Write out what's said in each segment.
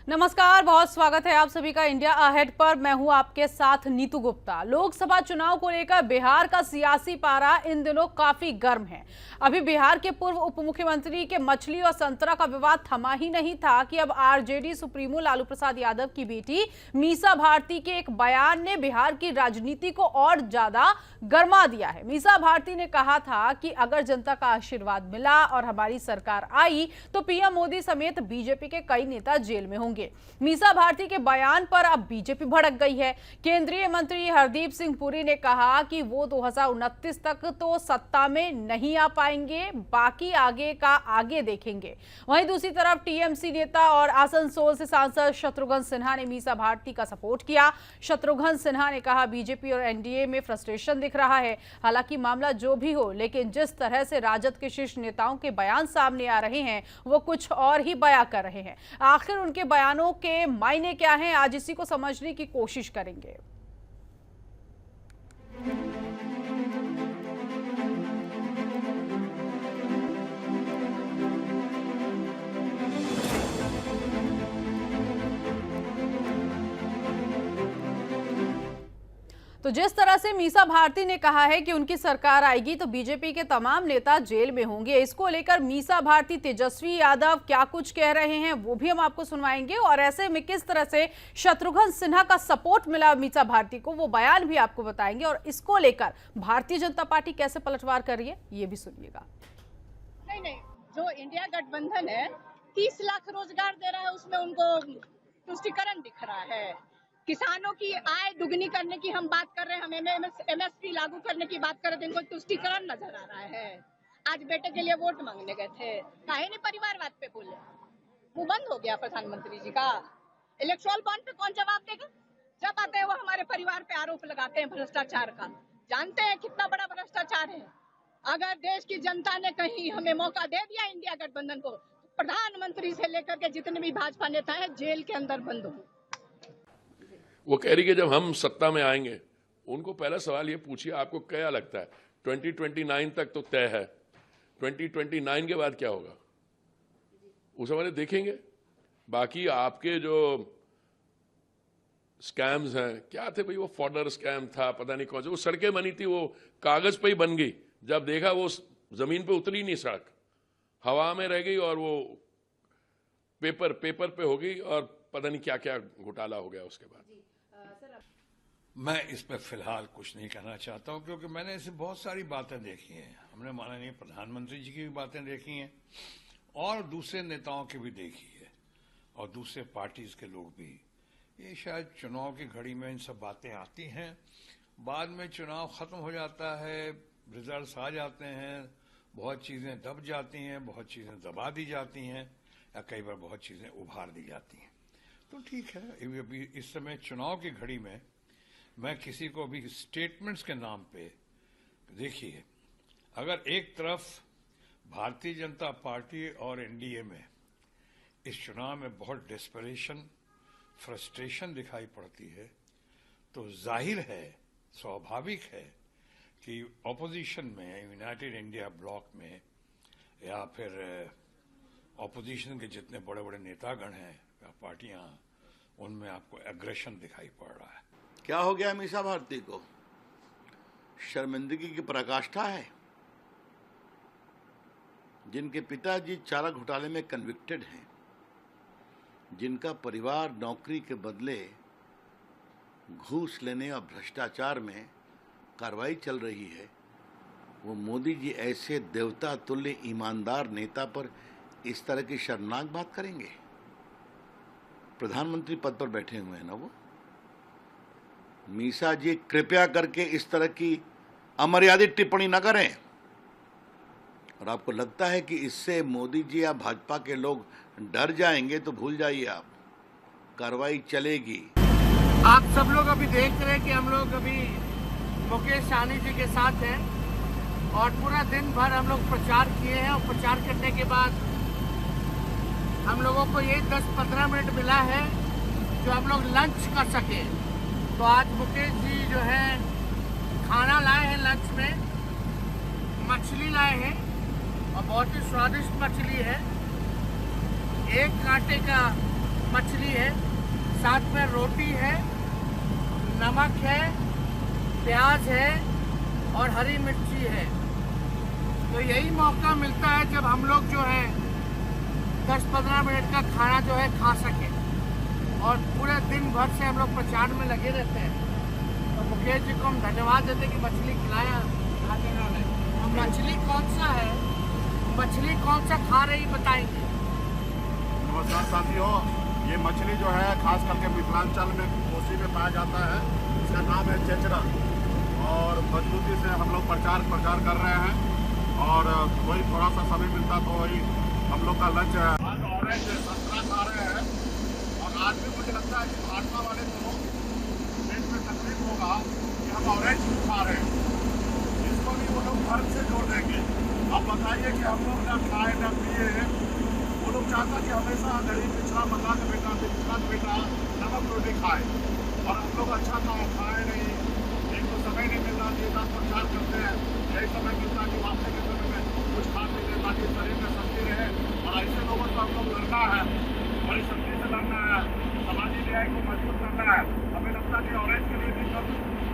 नमस्कार, बहुत स्वागत है आप सभी का इंडिया अहेड पर। मैं हूं आपके साथ नीतू गुप्ता। लोकसभा चुनाव को लेकर बिहार का सियासी पारा इन दिनों काफी गर्म है। अभी बिहार के पूर्व उप मुख्यमंत्री के मछली और संतरा का विवाद थमा ही नहीं था कि अब आरजेडी सुप्रीमो लालू प्रसाद यादव की बेटी मीसा भारती के एक बयान ने बिहार की राजनीति को और ज्यादा गर्मा दिया है। मीसा भारती ने कहा था कि अगर जनता का आशीर्वाद मिला और हमारी सरकार आई तो पीएम मोदी समेत बीजेपी के कई नेता जेल में होंगे। मीसा भारती के बयान पर अब बीजेपी भड़क गई है। केंद्रीय मंत्री हरदीप सिंह पुरी ने कहा कि वो 2029 तक तो सत्ता में नहीं आ पाएंगे, बाकी आगे का आगे देखेंगे। वहीं दूसरी तरफ टीएमसी नेता और आसनसोल से सांसद शत्रुघ्न सिन्हा ने मीसा भारती का सपोर्ट किया। शत्रुघ्न सिन्हा ने कहा बीजेपी और एनडीए में फ्रस्ट्रेशन दिख रहा है। हालांकि मामला जो भी हो, लेकिन जिस तरह से राजद के शीर्ष नेताओं के बयान सामने आ रहे हैं वो कुछ और ही बयां कर रहे हैं। आखिर उनके बयानों के मायने क्या हैं, आज इसी को समझने की कोशिश करेंगे। तो जिस तरह से मीसा भारती ने कहा है कि उनकी सरकार आएगी तो बीजेपी के तमाम नेता जेल में होंगे, इसको लेकर मीसा भारती, तेजस्वी यादव क्या कुछ कह रहे हैं वो भी हम आपको सुनवाएंगे। और ऐसे में किस तरह से शत्रुघ्न सिन्हा का सपोर्ट मिला मीसा भारती को, वो बयान भी आपको बताएंगे। और इसको लेकर भारतीय जनता पार्टी कैसे पलटवार कर रही है ये भी सुनिएगा। नहीं, जो इंडिया गठबंधन है 30 लाख रोजगार दे रहा है, उसमें उनको तुष्टिकरण दिख रहा है। किसानों की आय दुगनी करने की हम बात कर रहे हैं, हम एमएसपी लागू करने की बात कर रहे थे, इनको तुष्टिकरण नजर आ रहा है। आज बेटे के लिए वोट मांगने गए थे, काहे नहीं परिवारवाद पे बोले? मुंह बंद हो गया प्रधानमंत्री जी का। इलेक्ट्रल बॉन्ड पे कौन जवाब देगा? जब आते हैं वो हमारे परिवार पे आरोप लगाते हैं भ्रष्टाचार का। जानते हैं कितना बड़ा भ्रष्टाचार है? अगर देश की जनता ने कहीं हमें मौका दे दिया इंडिया गठबंधन को, प्रधानमंत्री से लेकर के जितने भी भाजपा नेता हैं जेल के अंदर बंद हो। वो कह रही कि जब हम सत्ता में आएंगे, उनको पहला सवाल ये पूछिए आपको क्या लगता है 2029 तक तो तय है, 2029 के बाद क्या होगा उस हमारे देखेंगे। बाकी आपके जो स्कैम्स हैं, क्या थे भाई, वो फॉर्डर स्कैम था, पता नहीं कौन से, वो सड़कें बनी थी, वो कागज पे ही बन गई, जब देखा वो जमीन पे उतरी नहीं, सड़क हवा में रह गई और वो पेपर पे हो गई और पता नहीं क्या क्या घोटाला हो गया उसके बाद। मैं इस पर फिलहाल कुछ नहीं कहना चाहता हूं, क्योंकि मैंने ऐसी बहुत सारी बातें देखी हैं। हमने माननीय प्रधानमंत्री जी की भी बातें देखी हैं और दूसरे नेताओं की भी देखी है और दूसरे पार्टीज के लोग भी। ये शायद चुनाव की घड़ी में इन सब बातें आती हैं, बाद में चुनाव खत्म हो जाता है, रिजल्ट्स आ जाते हैं, बहुत चीजें दब जाती हैं, बहुत चीजें दबा दी जाती हैं या कई बार बहुत चीजें उभार दी जाती हैं। तो ठीक है, अभी इस समय चुनाव की घड़ी में मैं किसी को भी स्टेटमेंट्स के नाम पे, देखिए, अगर एक तरफ भारतीय जनता पार्टी और एनडीए में इस चुनाव में बहुत डेस्परेशन, फ्रस्ट्रेशन दिखाई पड़ती है, तो जाहिर है, स्वाभाविक है कि ऑपोजिशन में, यूनाइटेड इंडिया ब्लॉक में या फिर ऑपोजिशन के जितने बड़े बड़े नेतागण हैं या पार्टियां, उनमें आपको एग्रेशन दिखाई पड़ रहा है। क्या हो गया मीसा भारती को? शर्मिंदगी की पराकाष्ठा है। जिनके पिताजी चारा घोटाले में कन्विक्टेड हैं, जिनका परिवार नौकरी के बदले घूस लेने और भ्रष्टाचार में कार्रवाई चल रही है, वो मोदी जी ऐसे देवता तुल्य ईमानदार नेता पर इस तरह की शर्मनाक बात करेंगे? प्रधानमंत्री पद पर बैठे हुए हैं ना वो। मीसा जी कृपया करके इस तरह की अमर्यादित टिप्पणी न करें। और आपको लगता है कि इससे मोदी जी या भाजपा के लोग डर जाएंगे तो भूल जाइए आप, कार्रवाई चलेगी। आप सब लोग अभी देख रहे हैं कि हम लोग अभी मुकेश सहनी जी के साथ हैं और पूरा दिन भर हम लोग प्रचार किए हैं और प्रचार करने के बाद हम लोगों को ये 10-15 मिनट मिला है जो हम लोग लंच कर सके। तो आज मुकेश जी जो है खाना लाए हैं, लंच में मछली लाए हैं और बहुत ही स्वादिष्ट मछली है। एक कांटे का मछली है, साथ में रोटी है, नमक है, प्याज है और हरी मिर्ची है। तो यही मौका मिलता है जब हम लोग जो है 10-15 मिनट का खाना जो है खा सके। और पूरे दिन भर से हम लोग प्रचार में लगे रहते हैं। तो मुकेश जी को हम धन्यवाद देते कि मछली खिलाया। मछली कौन सा है, मछली कौन सा खा रही बताएंगे। नमस्कार साथियों, ये मछली जो है खास करके मिथिलांचल में कोसी में पाया जाता है। इसका नाम है चेचरा और मजबूती से हम लोग प्रचार कर रहे हैं। और वही थोड़ा सा समय मिलता तो वही हम लोग का लंच है। आज ऑरेंज संतरा खा रहे हैं और आज भी मुझे लगता है कि भाजपा वाले को पेट में तकलीफ होगा कि हम ऑरेंज खा रहे हैं। इसको भी वो लोग फर्क से जोड़ देंगे। अब बताइए कि हम लोग ना खाए ना पिए, वो लोग चाहता कि हमेशा गरीब पिछड़ा मकान का बेटा नमक रोटी खाए और हम लोग अच्छा खाए नहीं। एक तो समय नहीं मिलता, नेता प्रचार करते हैं, यही समय मिलता कि वापसी के समय में कुछ खा पी ले ताकि शरीर में शक्ति रहे। और ऐसे लोगों से हम लोग लड़ना है, बड़ी शक्ति से लड़ना है, समाजी न्याय को मजबूत करना है। हमें लगता है कि ऑरेंज के लिए भी सब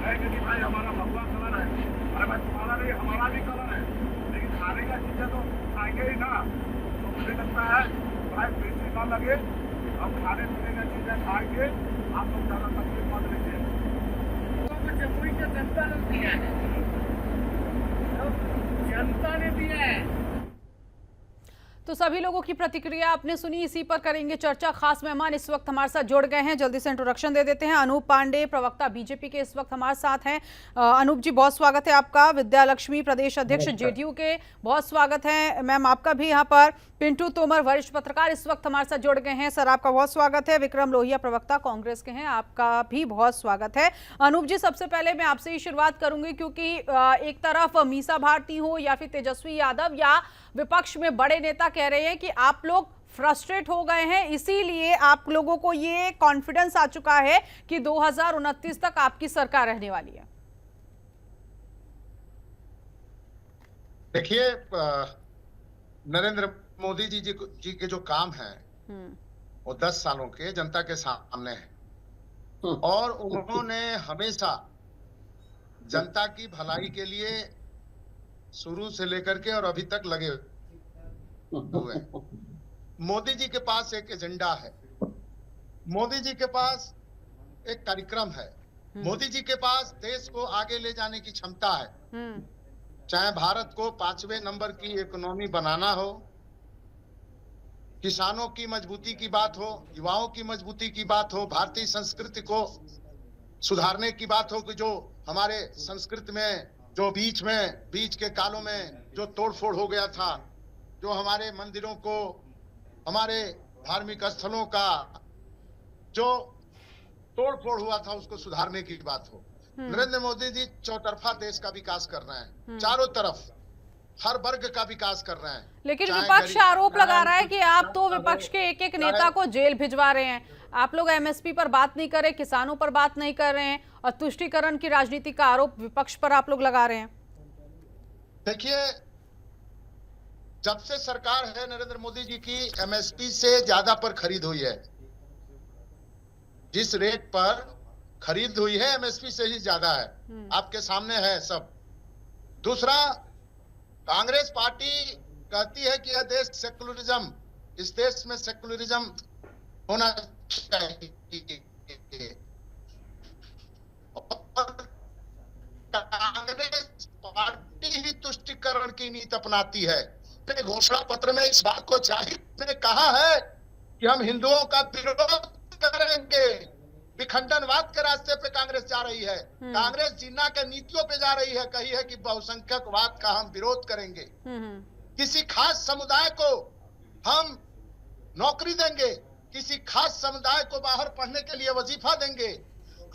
कहेंगे कि भाई हमारा भगवा कलर है। अरे भाई तुम्हारा नहीं, हमारा भी कलर है, लेकिन खाने का चीजें तो खाएंगे ही ना। तो मुझे लगता है भाई बेची ना लगे, हम खाने पीने की चीजें खाएंगे, आप लोग ज्यादा तकलीफ मत लीजिए। जमुई का जनता ने दिया है, जनता ने दिया है। तो सभी लोगों की प्रतिक्रिया आपने सुनी, इसी पर करेंगे चर्चा। खास मेहमान इस वक्त हमारे साथ जुड़ गए हैं, जल्दी से इंट्रोडक्शन दे देते हैं। अनूप पांडे, प्रवक्ता बीजेपी के, इस वक्त हमारे साथ हैं। अनूप जी, बहुत स्वागत है आपका। विद्या लक्ष्मी, प्रदेश अध्यक्ष जेडीयू के, बहुत स्वागत है मैम आपका भी यहाँ पर। पिंटू तोमर, वरिष्ठ पत्रकार, इस वक्त हमारे साथ जुड़ गए हैं, सर आपका बहुत स्वागत है। विक्रम लोहिया, प्रवक्ता कांग्रेस के हैं, आपका भी बहुत स्वागत है। अनूप जी, सबसे पहले मैं आपसे ही शुरुआत करूंगी, क्योंकि एक तरफ मीसा भारती हो या फिर तेजस्वी यादव या विपक्ष में बड़े नेता कह रहे हैं कि आप लोग फ्रस्ट्रेट हो गए हैं, इसीलिए आप लोगों को ये कॉन्फिडेंस आ चुका है कि 2029 तक आपकी सरकार रहने वाली है। देखिए, नरेंद्र मोदी जी के जो काम है वो 10 सालों के जनता के सामने है और उन्होंने हमेशा जनता की भलाई के लिए शुरू से लेकर के और अभी तक लगे हुए हैं। मोदी जी के पास एक एजेंडा है, मोदी जी के पास एक कार्यक्रम है, मोदी जी के पास देश को आगे ले जाने की क्षमता है। चाहे भारत को 5वें नंबर की इकोनॉमी बनाना हो, किसानों की मजबूती की बात हो, युवाओं की मजबूती की बात हो, भारतीय संस्कृति को सुधारने की बात हो कि जो हमारे संस्कृति में जो बीच के कालों में जो तोड़फोड़ हो गया था, जो हमारे मंदिरों को, हमारे धार्मिक स्थलों का जो तोड़फोड़ हुआ था, उसको सुधारने की बात हो। नरेंद्र मोदी जी चौतरफा देश का विकास कर रहे हैं, चारों तरफ हर वर्ग का विकास कर रहे हैं। लेकिन विपक्ष आरोप लगा रहा है कि आप तो विपक्ष के एक एक नेता को जेल भिजवा रहे हैं। आप लोग एमएसपी पर बात नहीं कर रहे, किसानों पर बात नहीं कर रहे हैं और तुष्टीकरण की राजनीति का आरोप विपक्ष पर आप लोग लगा रहे हैं। देखिए, जब से सरकार है नरेंद्र मोदी जी की, एमएसपी से ज्यादा पर खरीद हुई है। जिस रेट पर खरीद हुई है एमएसपी से ही ज्यादा है, आपके सामने है सब। दूसरा, कांग्रेस पार्टी कहती है कि यह देश सेकुलरिज्म, इस देश में सेकुलरिज्म होना चाहिए। कांग्रेस पार्टी ही तुष्टीकरण की नीति अपनाती है। अपने घोषणा पत्र में इस बात को जाहिर कहा है कि हम हिंदुओं का विरोध करेंगे। विखंडनवाद के रास्ते पे कांग्रेस जा रही है, कांग्रेस जिन्ना के नीतियों पे जा रही है। कही है कि बहुसंख्यकवाद का हम विरोध करेंगे, किसी खास समुदाय को हम नौकरी देंगे, किसी खास समुदाय को बाहर पढ़ने के लिए वजीफा देंगे,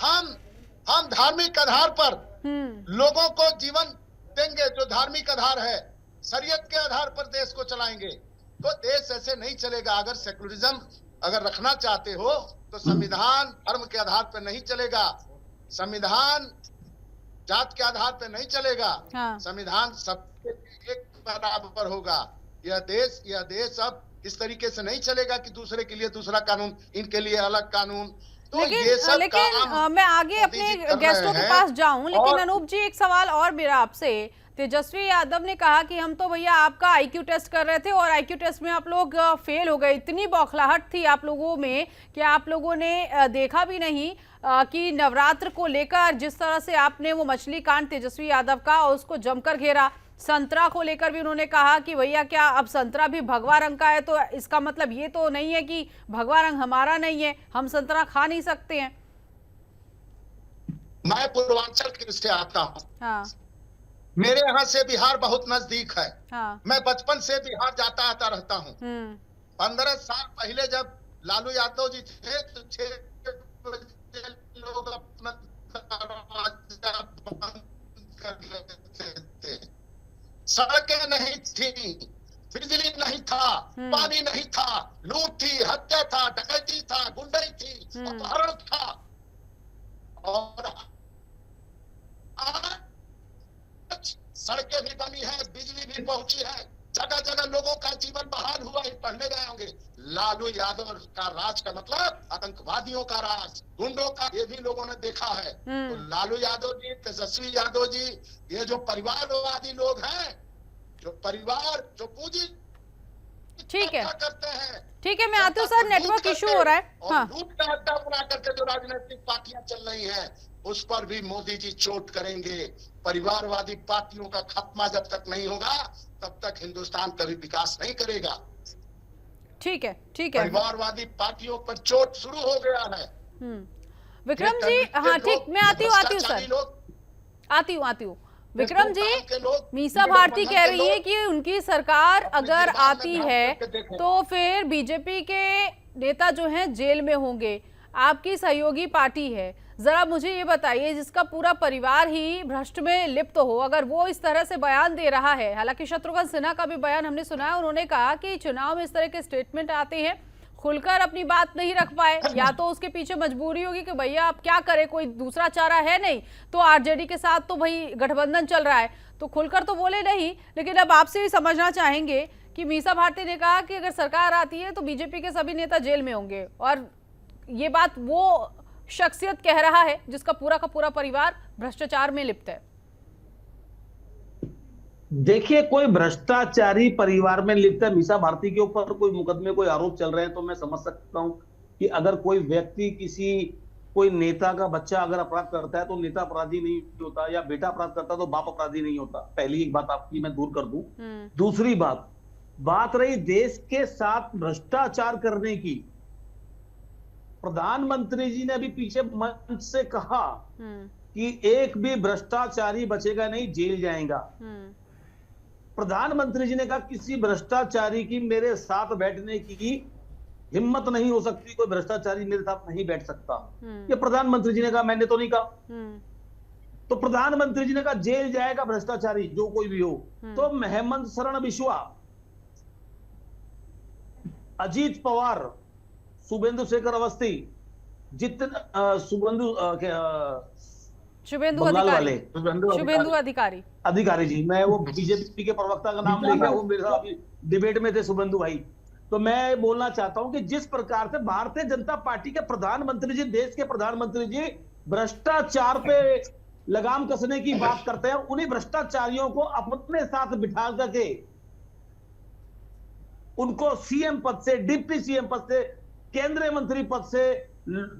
हम धार्मिक आधार पर लोगों को जीवन देंगे जो धार्मिक आधार है, शरीयत के आधार पर देश को चलाएंगे। तो देश ऐसे नहीं चलेगा। अगर सेकुलरिज्म अगर रखना चाहते हो तो संविधान धर्म के आधार पर नहीं चलेगा, संविधान जात के आधार पर नहीं चलेगा। संविधान सबके एक बराबर होगा। यह देश अब इस तरीके से नहीं चलेगा कि दूसरे के लिए दूसरा कानून, इनके लिए अलग कानून। तो लेकिन ये सब लेकिन मैं आगे अपने मोदी जी कर गेस्टों रहे के हैं। पास जाऊं, लेकिन और अनूप जी एक सवाल और मेरा आपसे। तेजस्वी यादव ने कहा कि हम तो भैया आपका आईक्यू टेस्ट कर रहे थे और आईक्यू टेस्ट में आप लोग फेल हो गए। इतनी बौखलाहट थी आप लोगों में कि आप लोगों ने देखा भी नहीं कि नवरात्र को लेकर जिस तरह से आपने वो मछली कांड तेजस्वी यादव का और उसको जमकर घेरा। संतरा को लेकर भी उन्होंने कहा कि भैया क्या अब संतरा भी भगवा रंग का है, तो इसका मतलब ये तो नहीं है कि भगवा रंग हमारा नहीं है, हम संतरा खा नहीं सकते हैं। मैं पूर्वांचल के से आता हूँ। हाँ मेरे यहाँ से बिहार बहुत नजदीक है। हाँ। मैं बचपन से बिहार जाता आता रहता हूँ। 15 साल पहले जब लालू यादव जी थे तो 6 बजे लोग अपना दरवाजा बंद कर लेते थे। सड़कें नहीं थी, बिजली नहीं था, पानी नहीं था, लूट थी, हत्या था, डकैती था, गुंडई थी, अपहरण था। और आज सड़कें भी बनी है, बिजली भी पहुंची है, जगह जगह लोगों का जीवन बहाल हुआ है। पढ़ने गए होंगे। लालू यादव का राज का मतलब आतंकवादियों का राज, गुंडों का, ये भी लोगों ने देखा है। तो लालू यादव जी, तेजस्वी यादव जी, ये जो परिवारवादी लोग हैं, जो परिवार, जो पूंजी ठीक है, करते हैं, ठीक है, मैं आती हूँ सर, नेटवर्क इशू हो रहा है। हाँ लूट का अड्डा बना करके जो राजनीतिक पार्टियां चल रही हैं, उस पर भी मोदी जी चोट करेंगे। परिवारवादी पार्टियों का खात्मा जब तक नहीं होगा तब तक हिंदुस्तान कभी विकास नहीं करेगा। ठीक है, ठीक है। परिवारवादी पार्टियों पर चोट शुरू हो गया है। विक्रम जी, हाँ ठीक, मैं आती हूँ सर, आती हूँ। विक्रम जी, मीसा भारती कह रही है कि उनकी सरकार अगर आती है तो फिर बीजेपी के नेता जो हैं जेल में होंगे। आपकी सहयोगी पार्टी है, जरा मुझे ये बताइए, जिसका पूरा परिवार ही भ्रष्ट में लिप्त हो, अगर वो इस तरह से बयान दे रहा है। हालांकि शत्रुघ्न सिन्हा का भी बयान हमने सुना है, उन्होंने कहा कि चुनाव में इस तरह के स्टेटमेंट आते हैं, खुलकर अपनी बात नहीं रख पाए, या तो उसके पीछे मजबूरी होगी कि भैया आप क्या करें, कोई दूसरा चारा है नहीं, तो आरजेडी के साथ तो भाई गठबंधन चल रहा है, तो खुलकर तो बोले नहीं। लेकिन अब आपसे भी समझना चाहेंगे कि मीसा भारती ने कहा कि अगर सरकार आती है तो बीजेपी के सभी नेता जेल में होंगे, और ये बात वो शख्सियत कह रहा है जिसका पूरा का पूरा परिवार भ्रष्टाचार में लिप्त है। देखिए, कोई भ्रष्टाचारी परिवार में लिप्त है, मीसा भारती के ऊपर कोई मुकदमे, कोई आरोप चल रहे हैं, तो मैं समझ सकता हूं कि अगर कोई व्यक्ति, कोई नेता का बच्चा अगर अपराध करता है तो नेता अपराधी नहीं होता, या बेटा अपराध करता है तो बाप अपराधी नहीं होता। पहली एक बात आपकी मैं दूर कर दूं। दूसरी बात रही देश के साथ भ्रष्टाचार करने की। प्रधानमंत्री जी ने अभी पीछे मंच से कहा कि एक भी भ्रष्टाचारी बचेगा नहीं, जेल जाएगा। प्रधानमंत्री जी ने कहा किसी भ्रष्टाचारी की मेरे साथ बैठने की हिम्मत नहीं हो सकती, कोई भ्रष्टाचारी मेरे साथ नहीं बैठ सकता। ये प्रधानमंत्री जी ने कहा, मैंने तो नहीं कहा। तो प्रधानमंत्री जी ने कहा जेल जाएगा भ्रष्टाचारी, जो कोई भी हो। तो हेमंत शरण बिश्वा, अजीत पवार, शुभेंदु शेखर अवस्थी, शुभेंदु अधिकारी जी, मैं वो बीजेपी के प्रवक्ता का नाम लेके वो मेरे साथ अभी डिबेट में थे, शुभेंदु भाई। तो मैं बोलना चाहता हूं कि जिस प्रकार से भारतीय जनता पार्टी के प्रधानमंत्री जी, देश के प्रधानमंत्री जी भ्रष्टाचार पे लगाम कसने की बात करते हैं, उन्हीं भ्रष्टाचारियों को अपने साथ बिठा करके उनको सीएम पद से, डिप्टी सीएम पद से, केंद्रीय मंत्री पद से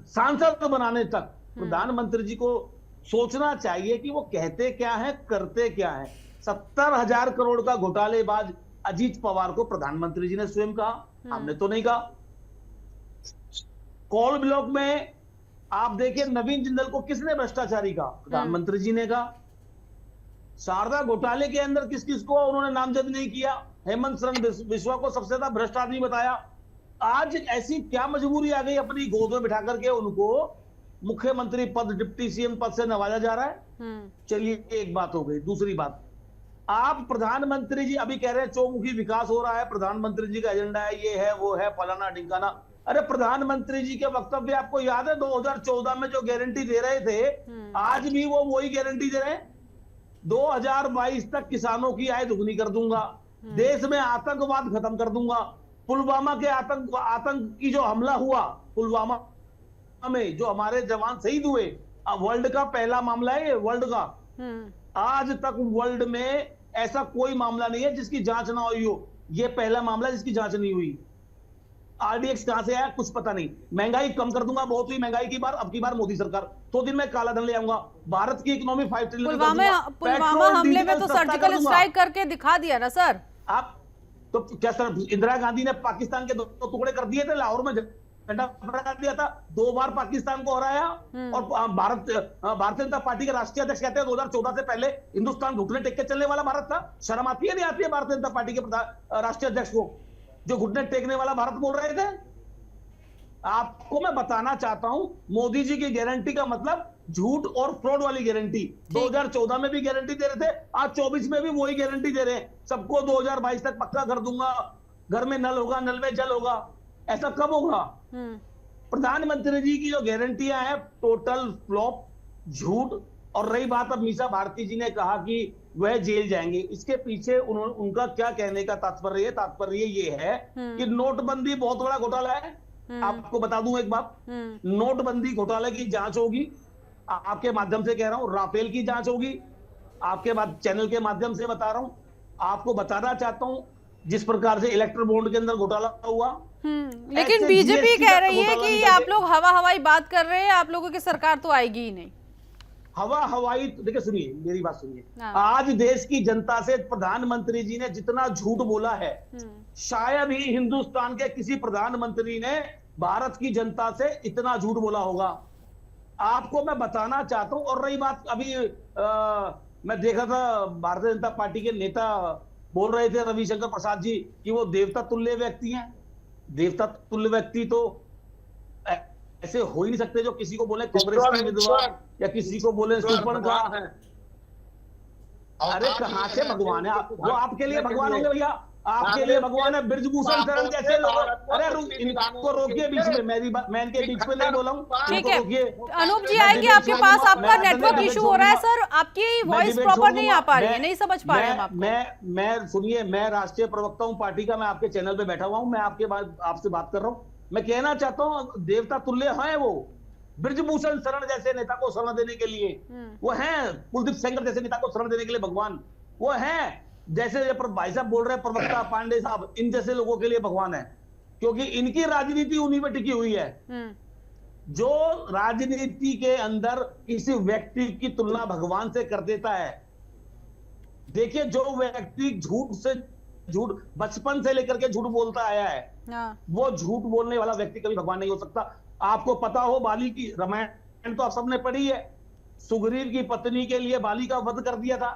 सांसद बनाने तक प्रधानमंत्री जी को सोचना चाहिए कि वो कहते क्या है, करते क्या है। 70,000 करोड़ का घोटालेबाज अजीत पवार को प्रधानमंत्री जी ने स्वयं कहा, हमने तो नहीं कहा। कोल ब्लॉक में आप देखिए, नवीन जिंदल को किसने भ्रष्टाचारी कहा? प्रधानमंत्री जी ने कहा। शारदा घोटाले के अंदर किस किस को उन्होंने नामजद नहीं किया? हेमंत शरण बिश्वा को सबसे ज्यादा भ्रष्ट आदमी बताया। आज ऐसी क्या मजबूरी आ गई, अपनी गोद में बिठा करके उनको मुख्यमंत्री पद, डिप्टी सीएम पद से नवाजा जा रहा है? चलिए, एक बात हो गई। दूसरी बात, आप प्रधानमंत्री जी अभी कह रहे हैं चौमुखी विकास हो रहा है, प्रधानमंत्री जी का एजेंडा है, ये है, वो है, फलाना ढिंकाना। अरे प्रधानमंत्री जी के वक्तव्य आपको याद है? 2014 में जो गारंटी दे रहे थे, आज भी वो वही गारंटी दे रहे हैं। 2022 तक किसानों की आय दुगनी कर दूंगा, देश में आतंकवाद खत्म कर दूंगा, पुलवामा के आतंक की जो हमला हुआ पुलवामा में, जो हमारे जवान शहीद हुए, वर्ल्ड का पहला मामला है ये, वर्ल्ड का। आज तक वर्ल्ड में ऐसा कोई मामला नहीं है जिसकी जांच ना हुई हो। ये पहला मामला जिसकी जांच नहीं हुई। आरडीएक्स कहां से आया कुछ पता नहीं। महंगाई कम कर दूंगा, बहुत हुई महंगाई की बार, अब की बार मोदी सरकार, तो दिन में काला धन ले आऊंगा, भारत की इकोनॉमी 5 ट्रिलियन। पुलवामा हमले में तो सर्जिकल स्ट्राइक करके दिखा दिया ना सर। आप तो क्या सर, इंदिरा गांधी ने पाकिस्तान के 2 टुकड़े कर दिए थे, लाहौर में झंडा फहरा दिया था, 2 बार पाकिस्तान को हराया। और भारतीय जनता पार्टी के राष्ट्रीय अध्यक्ष कहते हैं 2014 से पहले हिंदुस्तान घुटने टेक के चलने वाला भारत था। शर्म आती है नहीं आती है भारतीय जनता पार्टी के राष्ट्रीय अध्यक्ष को, जो घुटने टेकने वाला भारत बोल रहे थे? आपको मैं बताना चाहता हूं, मोदी जी की गारंटी का मतलब झूठ और फ्रॉड वाली गारंटी। 2014 में भी गारंटी दे रहे थे, आज 24 में भी वही गारंटी दे रहे हैं, सबको 2022 तक पक्का कर दूंगा, घर में नल होगा, नल में जल होगा। ऐसा कब होगा? प्रधानमंत्री जी की जो गारंटियां हैं टोटल फ्लॉप, झूठ। और रही बात, अब मीसा भारती जी ने कहा कि वह जेल जाएंगे, इसके पीछे उनका क्या कहने का तात्पर्य है? तात्पर्य ये है कि नोटबंदी बहुत बड़ा घोटाला है। आपको बता दूं एक बात, नोटबंदी घोटाले की जांच होगी, आपके माध्यम से कह रहा हूं, राफेल की जांच होगी, आपके चैनल के माध्यम से बता रहा हूं। आपको बताना चाहता हूं जिस प्रकार से इलेक्ट्रल बॉन्ड के अंदर घोटाला हुआ। लेकिन बीजेपी कह रही है कि आप लोग हवाई बात कर रहे हैं, आप लोगों की सरकार तो आएगी ही नहीं। हवाई देखिए, सुनिए मेरी बात सुनिए, आज देश की जनता से प्रधानमंत्री जी ने जितना झूठ बोला है, शायद ही हिंदुस्तान के किसी प्रधानमंत्री ने भारत की जनता से इतना झूठ बोला होगा। आपको मैं बताना चाहता हूं। और रही बात, अभी मैं देखा था भारतीय जनता पार्टी के नेता बोल रहे थे, रविशंकर प्रसाद जी, कि वो देवता तुल्य व्यक्ति हैं। देवता तुल्य व्यक्ति तो ऐसे हो ही नहीं सकते जो किसी को बोले कांग्रेस का विधवा या किसी को बोले सुपन का है। अरे कहां से भगवान है आप? वो आपके लिए भगवान होंगे भैया, आपके लिए भगवान है ब्रजभूषण शरण जैसे लोग। अरे इनको रोकिए बीच में, मैं इनके बीच में नहीं बोला हूँ। ठीक है अनूप जी, आएंगे आपके पास। आपका नेटवर्क इशू हो रहा है सर, आपकी वॉइस प्रॉपर नहीं आ पा रही है, नहीं समझ पा रहे हैं आपको। मैं सुनिए, मैं राष्ट्रीय प्रवक्ता हूँ पार्टी का, मैं आपके चैनल पे बैठा हुआ हूँ, मैं आपसे बात कर रहा हूँ। मैं कहना चाहता हूँ देवता तुल्य हैं वो, ब्रजभूषण शरण जैसे नेता को शरण देने के लिए वो हैं, कुलदीप सेंगर जैसे नेता को शरण देने के लिए भगवान वो हैं। जैसे भाई साहब बोल रहे हैं, प्रवक्ता पांडे साहब, इन जैसे लोगों के लिए भगवान है, क्योंकि इनकी राजनीति उन्हीं में टिकी हुई है। जो राजनीति के अंदर किसी व्यक्ति की तुलना भगवान से कर देता है, देखिए जो व्यक्ति झूठ बचपन से लेकर के झूठ बोलता आया है, वो झूठ बोलने वाला व्यक्ति कभी भगवान नहीं हो सकता। आपको पता हो, बाली की रामायण तो आप सबने पढ़ी है, सुग्रीव की पत्नी के लिए बाली का वध कर दिया था,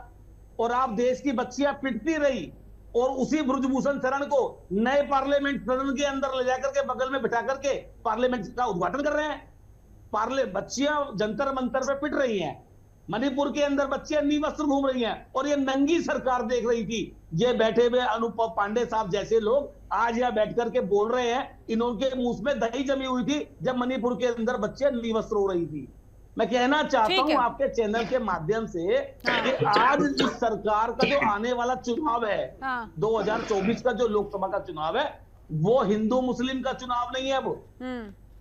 और आप देश की बच्चियां पिटती रही, और उसी ब्रजभूषण शरण को नए पार्लियामेंट सदन के अंदर ले जाकर के बगल में बिठा करके पार्लियामेंट का उद्घाटन कर रहे हैं। बच्चियां जंतर मंतर पे पिट रही हैं, मणिपुर के अंदर बच्चियां निवस्त्र घूम रही हैं, और ये नंगी सरकार देख रही थी। ये बैठे हुए अनुपम पांडे साहब जैसे लोग आज यहाँ बैठ करके बोल रहे हैं, इनके मुंह में दही जमी हुई थी जब मणिपुर के अंदर बच्चियां निवस्त्र हो रही थी। मैं कहना चाहता हूं आपके चैनल के माध्यम से कि आज इस सरकार का जो आने वाला चुनाव है, 2024 का जो लोकसभा का चुनाव है, वो हिंदू मुस्लिम का चुनाव नहीं है, वो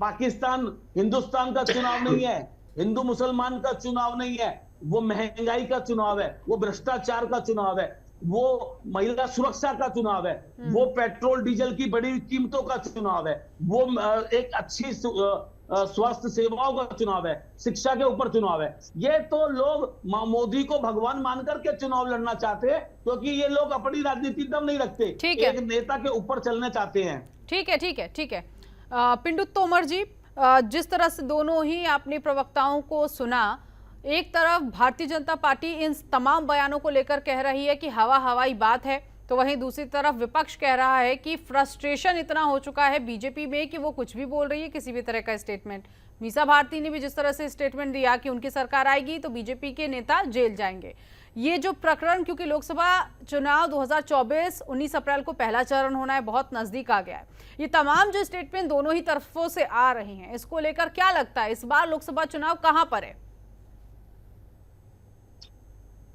पाकिस्तान हिंदुस्तान का चुनाव नहीं है, हिंदू मुसलमान का चुनाव नहीं है, वो महंगाई का चुनाव है, वो भ्रष्टाचार का चुनाव है, वो महिला सुरक्षा का चुनाव है, वो पेट्रोल डीजल की बड़ी कीमतों का चुनाव है, वो एक अच्छी स्वास्थ्य सेवाओं का चुनाव है, शिक्षा के ऊपर चुनाव है। ये तो लोग मोदी को भगवान मानकर के चुनाव लड़ना चाहते हैं, क्योंकि ये लोग अपनी राजनीति दम नहीं रखते, एक नेता के ऊपर चलना चाहते हैं। ठीक है पिंटू तोमर जी, जिस तरह से दोनों ही आपने प्रवक्ताओं को सुना, एक तरफ भारतीय जनता पार्टी इन तमाम बयानों को लेकर कह रही है कि हवाई बात है, तो वहीं दूसरी तरफ विपक्ष कह रहा है कि फ्रस्ट्रेशन इतना हो चुका है बीजेपी में कि वो कुछ भी बोल रही है, किसी भी तरह का स्टेटमेंट। मीसा भारती ने भी जिस तरह से स्टेटमेंट दिया कि उनकी सरकार आएगी तो बीजेपी के नेता जेल जाएंगे। ये जो प्रकरण, क्योंकि लोकसभा चुनाव 2024 19 अप्रैल को पहला चरण होना है, बहुत नजदीक आ गया है, ये तमाम जो स्टेटमेंट दोनों ही तरफों से आ रही हैं, इसको लेकर क्या लगता है इस बार लोकसभा चुनाव कहां पर है?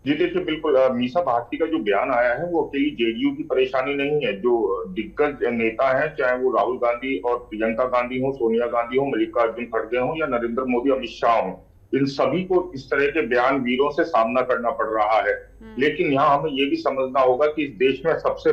जी देखिए, बिल्कुल मीसा भारती का जो बयान आया है वो अकेली जेडीयू की परेशानी नहीं है। जो दिग्गज नेता हैं, चाहे वो राहुल गांधी और प्रियंका गांधी हो, सोनिया गांधी हो, मल्लिकार्जुन खड़गे हो या नरेंद्र मोदी, अमित शाह हो, इन सभी को इस तरह के बयान वीरों से सामना करना पड़ रहा है। लेकिन यहाँ हमें ये भी समझना होगा कि इस देश में सबसे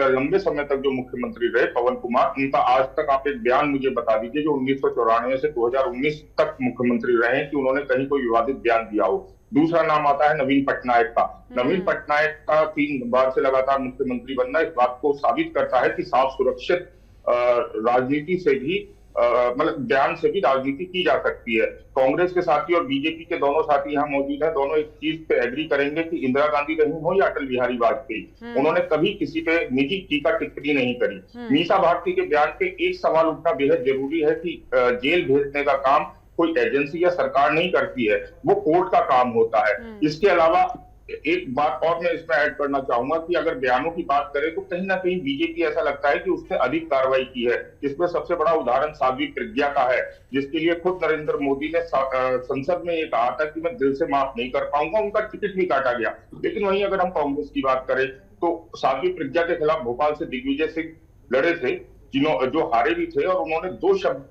लंबे समय तक जो मुख्यमंत्री रहे पवन कुमार, उनका आज तक आप एक बयान मुझे बता दीजिए जो 1994 से 2019 तक मुख्यमंत्री रहे कि उन्होंने कहीं कोई विवादित बयान दिया हो। दूसरा नाम आता है नवीन पटनायक का। नवीन पटनायक का 3 बार से लगातार मुख्यमंत्री बनना इस बात को साबित करता है कि साफ सुरक्षित राजनीति से भी मतलब बयान से भी राजनीति की जा सकती है। कांग्रेस के साथी और बीजेपी के दोनों साथी यहाँ मौजूद हैं, दोनों एक चीज पे एग्री करेंगे कि इंदिरा गांधी रही हो या अटल बिहारी वाजपेयी, उन्होंने कभी किसी पे निजी टीका टिप्पणी नहीं करी। मीसा भारती के बयान पे एक सवाल उठना बेहद जरूरी है कि जेल भेजने का काम कोई एजेंसी या सरकार नहीं करती है, वो कोर्ट का काम होता है। इसके अलावा एक बात और मैं इसमें ऐड करना चाहूंगा कि अगर बयानों की बात करें तो कहीं ना कहीं बीजेपी ऐसा लगता है कि उसने अधिक कार्रवाई की है। इसमें सबसे बड़ा उदाहरण साध्वी प्रज्ञा का है, जिसके लिए खुद नरेंद्र मोदी ने संसद में ये कहा था कि मैं दिल से माफ नहीं कर पाऊंगा, उनका टिकट भी काटा गया। लेकिन वहीं अगर हम कांग्रेस की बात करें तो साध्वी प्रज्ञा के खिलाफ भोपाल से दिग्विजय सिंह लड़े थे, जो हारे भी थे, और उन्होंने 2 शब्द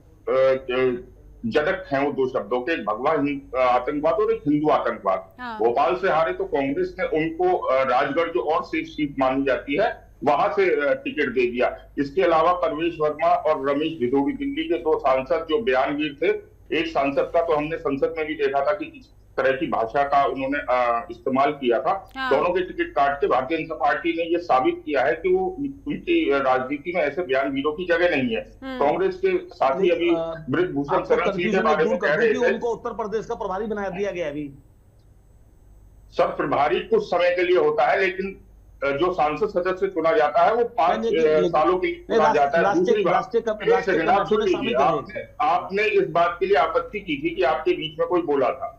जनक हैं वो 2 शब्दों के, एक भगवा आतंकवाद और एक हिंदू आतंकवाद। भोपाल से हारे तो कांग्रेस ने उनको राजगढ़ जो और सेफ सीट मानी जाती है वहां से टिकट दे दिया। इसके अलावा परवेश वर्मा और रमेश भिदोड़ी दिल्ली के 2 सांसद जो बयानवीर थे, एक सांसद का तो हमने संसद में भी देखा था कि किस तरह की भाषा का उन्होंने इस्तेमाल किया था। दोनों के टिकट काट के भारतीय जनता पार्टी ने ये साबित किया है कि वो उनकी राजनीति में ऐसे बयानवीरों की जगह नहीं है। कांग्रेस के साथी अभी ब्रिजभूषण शरण सिंह के बारे में कह रहे थे, उनको उत्तर प्रदेश का प्रभारी बना दिया गया। अभी सब प्रभारी कुछ समय के लिए होता है, लेकिन जो सांसद सदस्य चुना जाता है वो 5 सालों के लिए चुना जाता है। दूसरी बात, आपने इस बात के लिए आपत्ति की थी कि आपके बीच में कोई बोला था,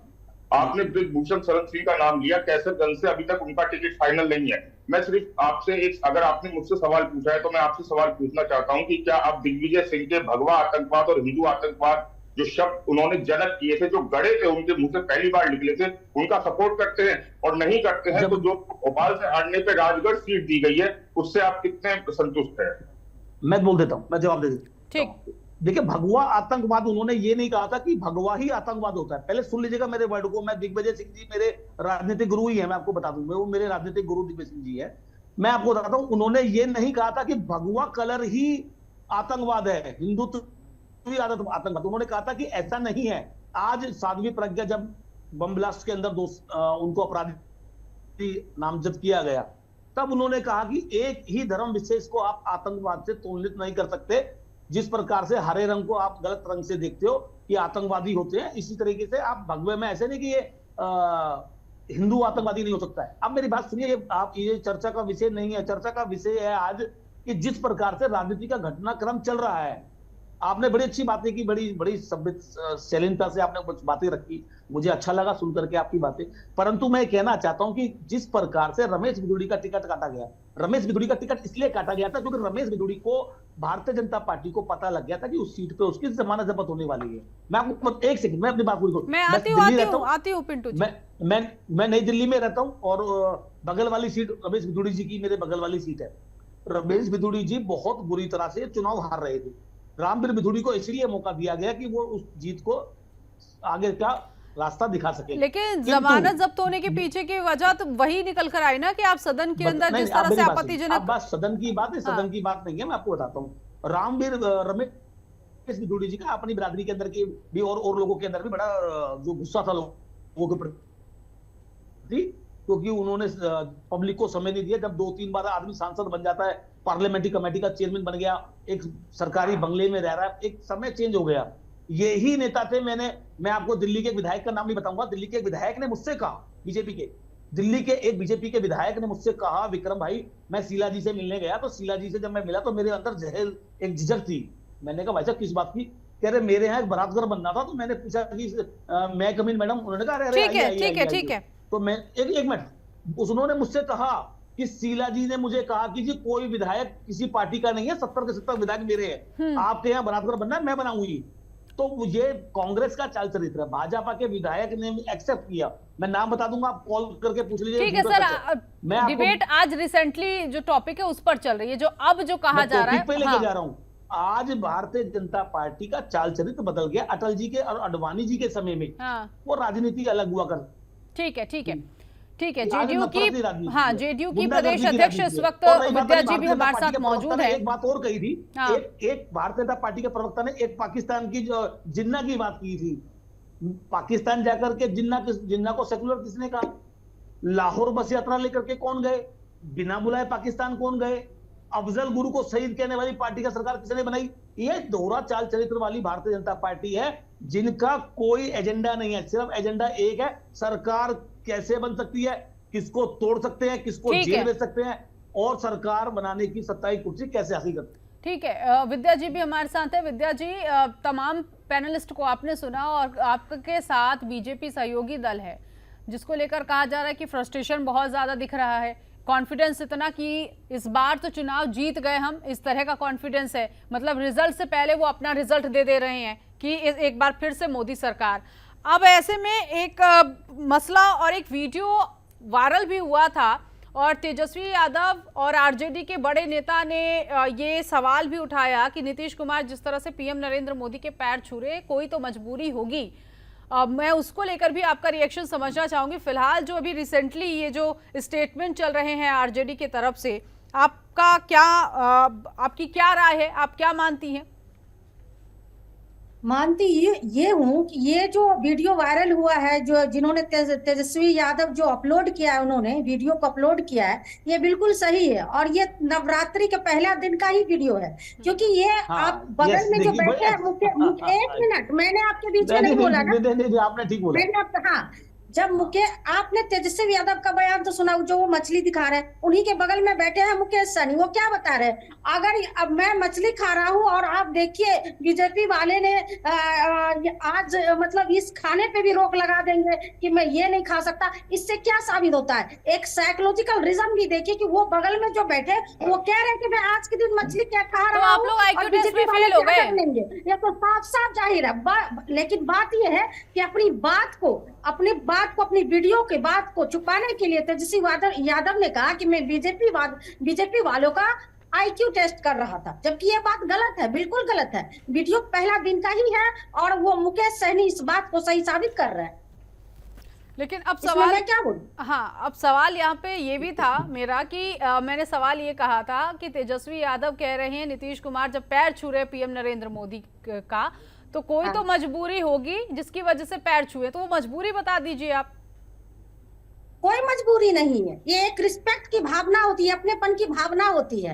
आपने ब्रिजभूषण शरण सिंह का नाम लिया, कैसरगंज से अभी तक उनका टिकट फाइनल नहीं है। मैं सिर्फ आपसे अगर आपने मुझसे सवाल पूछा है तो मैं आपसे सवाल पूछना चाहता हूं कि क्या आप दिग्विजय सिंह के भगवा आतंकवाद और हिंदू आतंकवाद जो शब्द उन्होंने जनक किए थे, जो गड़े थे उनके मुंह से पहली बार निकले थे, उनका सपोर्ट करते हैं? और नहीं करते हैं तो जो भोपाल से हारने पे राजगढ़ सीट दी गई है उससे आप कितने संतुष्ट हैं? मैं बोल देता हूं, मैं जवाब दे देता हूं। ठीक, देखिए, भगवा आतंकवाद उन्होंने ये नहीं कहा था कि भगवा ही आतंकवाद होता है। पहले सुन लीजिएगा मेरे वर्ड को। मैं दिग्विजय सिंह जी मेरे राजनीतिक गुरु ही है, मैं आपको बता दूं, वो मेरे राजनीतिक गुरु दिग्विजय सिंह जी है। मैं आपको बताता हूं, उन्होंने ये नहीं कहा था कि भगवा कलर ही आतंकवाद है, हिंदुत्व ही आतंकवाद। उन्होंने कहा था कि ऐसा नहीं है। आज साध्वी प्रज्ञा जब बम ब्लास्ट के अंदर उनको अपराधी नामजद किया गया, तब उन्होंने कहा कि एक ही धर्म विशेष को आप आतंकवाद से तुलनित नहीं कर सकते। जिस प्रकार से हरे रंग को आप गलत रंग से देखते हो कि आतंकवादी होते हैं, इसी तरीके से आप भगवे में ऐसे नहीं कि ये हिंदू आतंकवादी नहीं हो सकता है। अब मेरी बात सुनिए, ये चर्चा का विषय नहीं है। चर्चा का विषय है आज कि जिस प्रकार से राजनीति का घटनाक्रम चल रहा है, आपने बड़ी अच्छी बातें की, बड़ी सभ्य शालीनता से आपने कुछ बातें रखी, मुझे अच्छा लगा सुन करके आपकी बातें। परंतु मैं कहना चाहता हूं कि जिस प्रकार से रमेश भिदोड़ी का टिकट काटा गया, रमेश भिदोड़ी का टिकट इसलिए काटा गया था क्योंकि रमेश भिदोड़ी को भारतीय जनता पार्टी को पता लग गया था कि उस सीट पे उसकी जमानत जब्त होने वाली है। मैं आपको एक सेकंड, मैं अपनी बात पूरी करूं। मैं आती हूं पिंटू जी। मैं नई दिल्ली में रहता हूं और बगल वाली सीट रमेश भिदोड़ी जी की मेरे बगल वाली सीट है। रमेश भिदोड़ी जी बहुत बुरी तरह से चुनाव हार रहे थे। रामवीर भिदोड़ी को इसलिए मौका दिया गया कि वो उस जीत को आगे का रास्ता दिखा सके। लेकिन जमानत जब्त होने के पीछे की वजह तो वही निकल कर आई ना कि आप सदन के अंदर जिस तरह से आपत्तिजनक बात, सदन की बात है, सदन की बात नहीं है। मैं आपको बताता हूँ, रामवीर रमेश भिदोड़ी जी का अपनी बिरादरी के अंदर की भी और लोगों के अंदर भी बड़ा जो गुस्सा था लोगों के प्रति, क्योंकि उन्होंने पब्लिक को समय नहीं दिया। जब 2-3 बार आदमी सांसद बन जाता है, पार्लियामेंट्री कमेटी का चेयरमैन बन गया, एक सरकारी बंगले में रह रहा है, एक समय चेंज हो गया। यही नेता थे। मैं आपको दिल्ली के विधायक का नाम नहीं बताऊंगा। दिल्ली के एक विधायक ने मुझसे कहा, दिल्ली के एक बीजेपी के विधायक ने मुझसे कहा, विक्रम भाई, मैं शीला जी से मिलने गया, तो शीला जी से जब मैं मिला तो मेरे अंदर जहर एक झिझक थी। मैंने कहा भाई साहब किस बात की? कह रहे मेरे यहाँ एक बारात घर बनना था, तो मैंने पूछा कि मैं कम इन मैडम? उन्होंने कहा ठीक है। तो मैं एक मिनट, उन्होंने मुझसे कहा कि शीला जी ने मुझे कहा कि जी कोई विधायक किसी पार्टी का नहीं है, 70 के 70 विधायक मेरे हैं, आपके यहाँ बारात घर बनना है, मैं बनाऊंगी। तो ये कांग्रेस का चाल चरित्र है। भाजपा के विधायक ने एक्सेप्ट किया, मैं नाम बता दूंगा, आप कॉल करके पूछ लीजिए। ठीक है सर, डिबेट आज रिसेंटली जो टॉपिक है उस पर चल रही है, जो अब जो कहा जा रहा है पे लेके जा रहा हूं। आज भारतीय जनता पार्टी का चाल चरित्र बदल गया। अटल जी के और अडवाणी जी के समय में वो राजनीति अलग हुआ कर। ठीक है ठीक है ठीक है। जेडीयू की, हाँ, जेडीयू की प्रदेश अध्यक्ष इस वक्त विद्या जी भी हमारे साथ मौजूद है। एक बात और कही थी, एक भारतीय जनता पार्टी के प्रवक्ता ने एक पाकिस्तान की जो जिन्ना की बात की थी। पाकिस्तान जाकर के जिन्ना को सेकुलर किसने कहा? लाहौर बस यात्रा लेकर के कौन गए? बिना बुलाए पाकिस्तान कौन गए? अफजल गुरु को शहीद कहने वाली पार्टी का सरकार किसने बनाई? ये दोहरा चाल चरित्र वाली भारतीय जनता पार्टी है, जिनका कोई एजेंडा नहीं है। सिर्फ एजेंडा एक है, सरकार कैसे बन सकती है, किसको तोड़ सकते हैं, किसको जेल भेज सकते हैं, और सरकार बनाने की 27 कुर्सी कैसे हासिल करते हैं। ठीक है, विद्या जी भी हमारे साथ है। विद्या जी, तमाम पैनलिस्ट को आपने सुना और आपके साथ बीजेपी सहयोगी दल है, जिसको लेकर कहा जा रहा है कि फ्रस्ट्रेशन बहुत ज्यादा दिख रहा है, कॉन्फिडेंस इतना कि इस बार तो चुनाव जीत गए हम, इस तरह का कॉन्फिडेंस है। मतलब रिजल्ट से पहले वो अपना रिजल्ट दे रहे हैं कि एक बार फिर से मोदी सरकार। अब ऐसे में एक मसला और एक वीडियो वायरल भी हुआ था, और तेजस्वी यादव और आरजेडी के बड़े नेता ने ये सवाल भी उठाया कि नीतीश कुमार जिस तरह से पीएम नरेंद्र मोदी के पैर छू रहे, कोई तो मजबूरी होगी। मैं उसको लेकर भी आपका रिएक्शन समझना चाहूंगी। फिलहाल जो अभी रिसेंटली ये जो स्टेटमेंट चल रहे हैं आरजेडी की तरफ से, आपका क्या आपकी क्या राय है, आप क्या मानती हैं? मानती ये हूँ कि ये जो वीडियो वायरल हुआ है, जो जिन्होंने तेजस्वी यादव जो अपलोड किया है, उन्होंने वीडियो को अपलोड किया है, ये बिल्कुल सही है। और ये नवरात्रि के पहला दिन का ही वीडियो है, क्योंकि ये आप बगल में जो बैठे हैं एक मिनट, मैंने आपके बीच में नहीं बोला ना, आपने ठीक बोला। हाँ, जब आपने तेजस्वी यादव का बयान तो सुना, जो वो मछली दिखा रहे हैं, उन्हीं के बगल में बैठे हैं मुकेश सहनी। वो क्या बता रहे हैं? अगर अब मैं मछली खा रहा हूं और आप देखिए बीजेपी वाले ने आज मतलब इस खाने पे भी रोक लगा देंगे कि मैं ये नहीं खा सकता, इससे क्या साबित होता है? एक साइकोलॉजिकल रीजन भी देखिए कि वो बगल में जो बैठे वो कह रहे हैं कि मैं आज के दिन मछली क्या खा रहा हूँ, और बीजेपी वाले क्या कर लेंगे। ये तो साफ साफ जाहिर है। लेकिन बात यह है कि अपनी बात को अपनी वीडियो के बात को छुपाने के लिए तेजस्वी यादव ने कहा कि मैं बीजेपी वालों का IQ टेस्ट कर रहा था, जबकि ये बात गलत है, बिल्कुल गलत है। वीडियो पहला दिन का ही है और वो मुकेश सहनी इस बात को सही साबित कर रहे हैं। लेकिन अब सवाल मैं क्या बोलूं? हाँ, अब सवाल यहाँ पे ये भी था मेरा कि मैंने सवाल ये कहा था कि तेजस्वी यादव कह रहे हैं नीतीश कुमार जब पैर छू रहे पीएम नरेंद्र मोदी का, तो कोई तो मजबूरी होगी जिसकी वजह से पैर छुए, तो वो मजबूरी बता दीजिए आप। कोई मजबूरी नहीं है, ये एक रिस्पेक्ट की भावना होती है, अपनेपन की भावना होती है,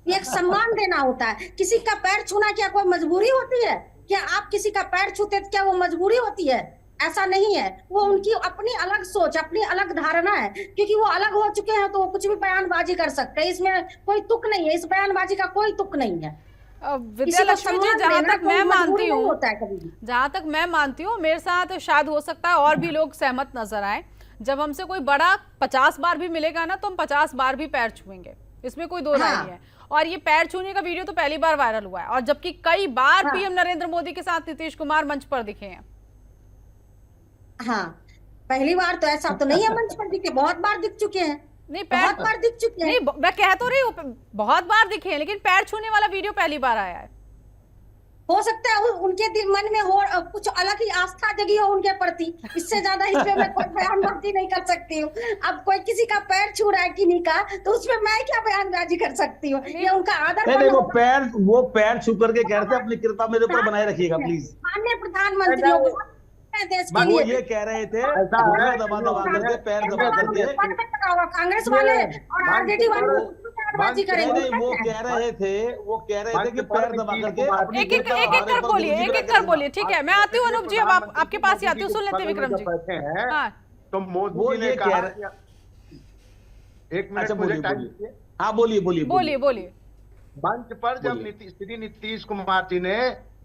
ये एक सम्मान देना होता है। किसी का पैर छूना क्या कोई मजबूरी होती है? क्या आप किसी का पैर छूते तो क्या वो मजबूरी होती है? ऐसा नहीं है। वो उनकी अपनी अलग सोच, अपनी अलग धारणा है, क्योंकि वो अलग हो चुके हैं तो वो कुछ भी बयानबाजी कर सकते हैं। इसमें कोई तुक नहीं है, इस बयानबाजी का कोई तुक नहीं है। विद्यालक्ष्मी जी, जहाँ तक मैं मानती हूँ, मेरे साथ शायद हो सकता है और भी लोग सहमत नजर आए, जब हमसे कोई बड़ा 50 बार भी मिलेगा ना, तो हम 50 बार भी पैर छुएंगे, इसमें कोई दो राय नहीं है। और ये पैर छूने का वीडियो तो पहली बार वायरल हुआ है, और जबकि कई बार पीएम नरेंद्र मोदी के साथ नीतीश कुमार मंच पर दिखे हैं। हाँ, पहली बार तो ऐसा तो नहीं है, मंच पर दिखे, बहुत बार दिख चुके हैं। नहीं, बहुत बार दिख चुके हैं। नहीं, मैं कह तो रही हूँ बहुत बार दिखे हैं, लेकिन पैर छूने वाला वीडियो पहली बार आया है। हो सकता है उनके दिल मन में हो कुछ अलग ही आस्था जगी हो उनके प्रति, इससे ज्यादा इसमें मैं कोई बयानबाजी नहीं कर सकती हूँ। अब कोई किसी का पैर छू रहा है किन्हीं का, तो उसमें मैं क्या बयानबाजी कर सकती हूँ? ये उनका आदर। वो पैर छू करके कह रहे थे अपनी कृपा मेरे ऊपर बनाए रखिएगा प्लीज। माननीय प्रधानमंत्री देश के लिए वो ये कह रहे थे दबा करके, पैर दबा करके कांग्रेस वाले और आरजेडी वाले वो कह रहे थे कि पैर दबा करके एक एक कर बोलिए। ठीक है, मैं आती हूँ अनूप जी, अब आपके पास ही आती हूँ, सुन लेते हैं विक्रम जी। हाँ, तो मोदी ने कहा, एक मिनट मुझे टाइम दीजिए। हाँ, बोलिए। मंच पर जब श्री नीतीश कुमार जी ने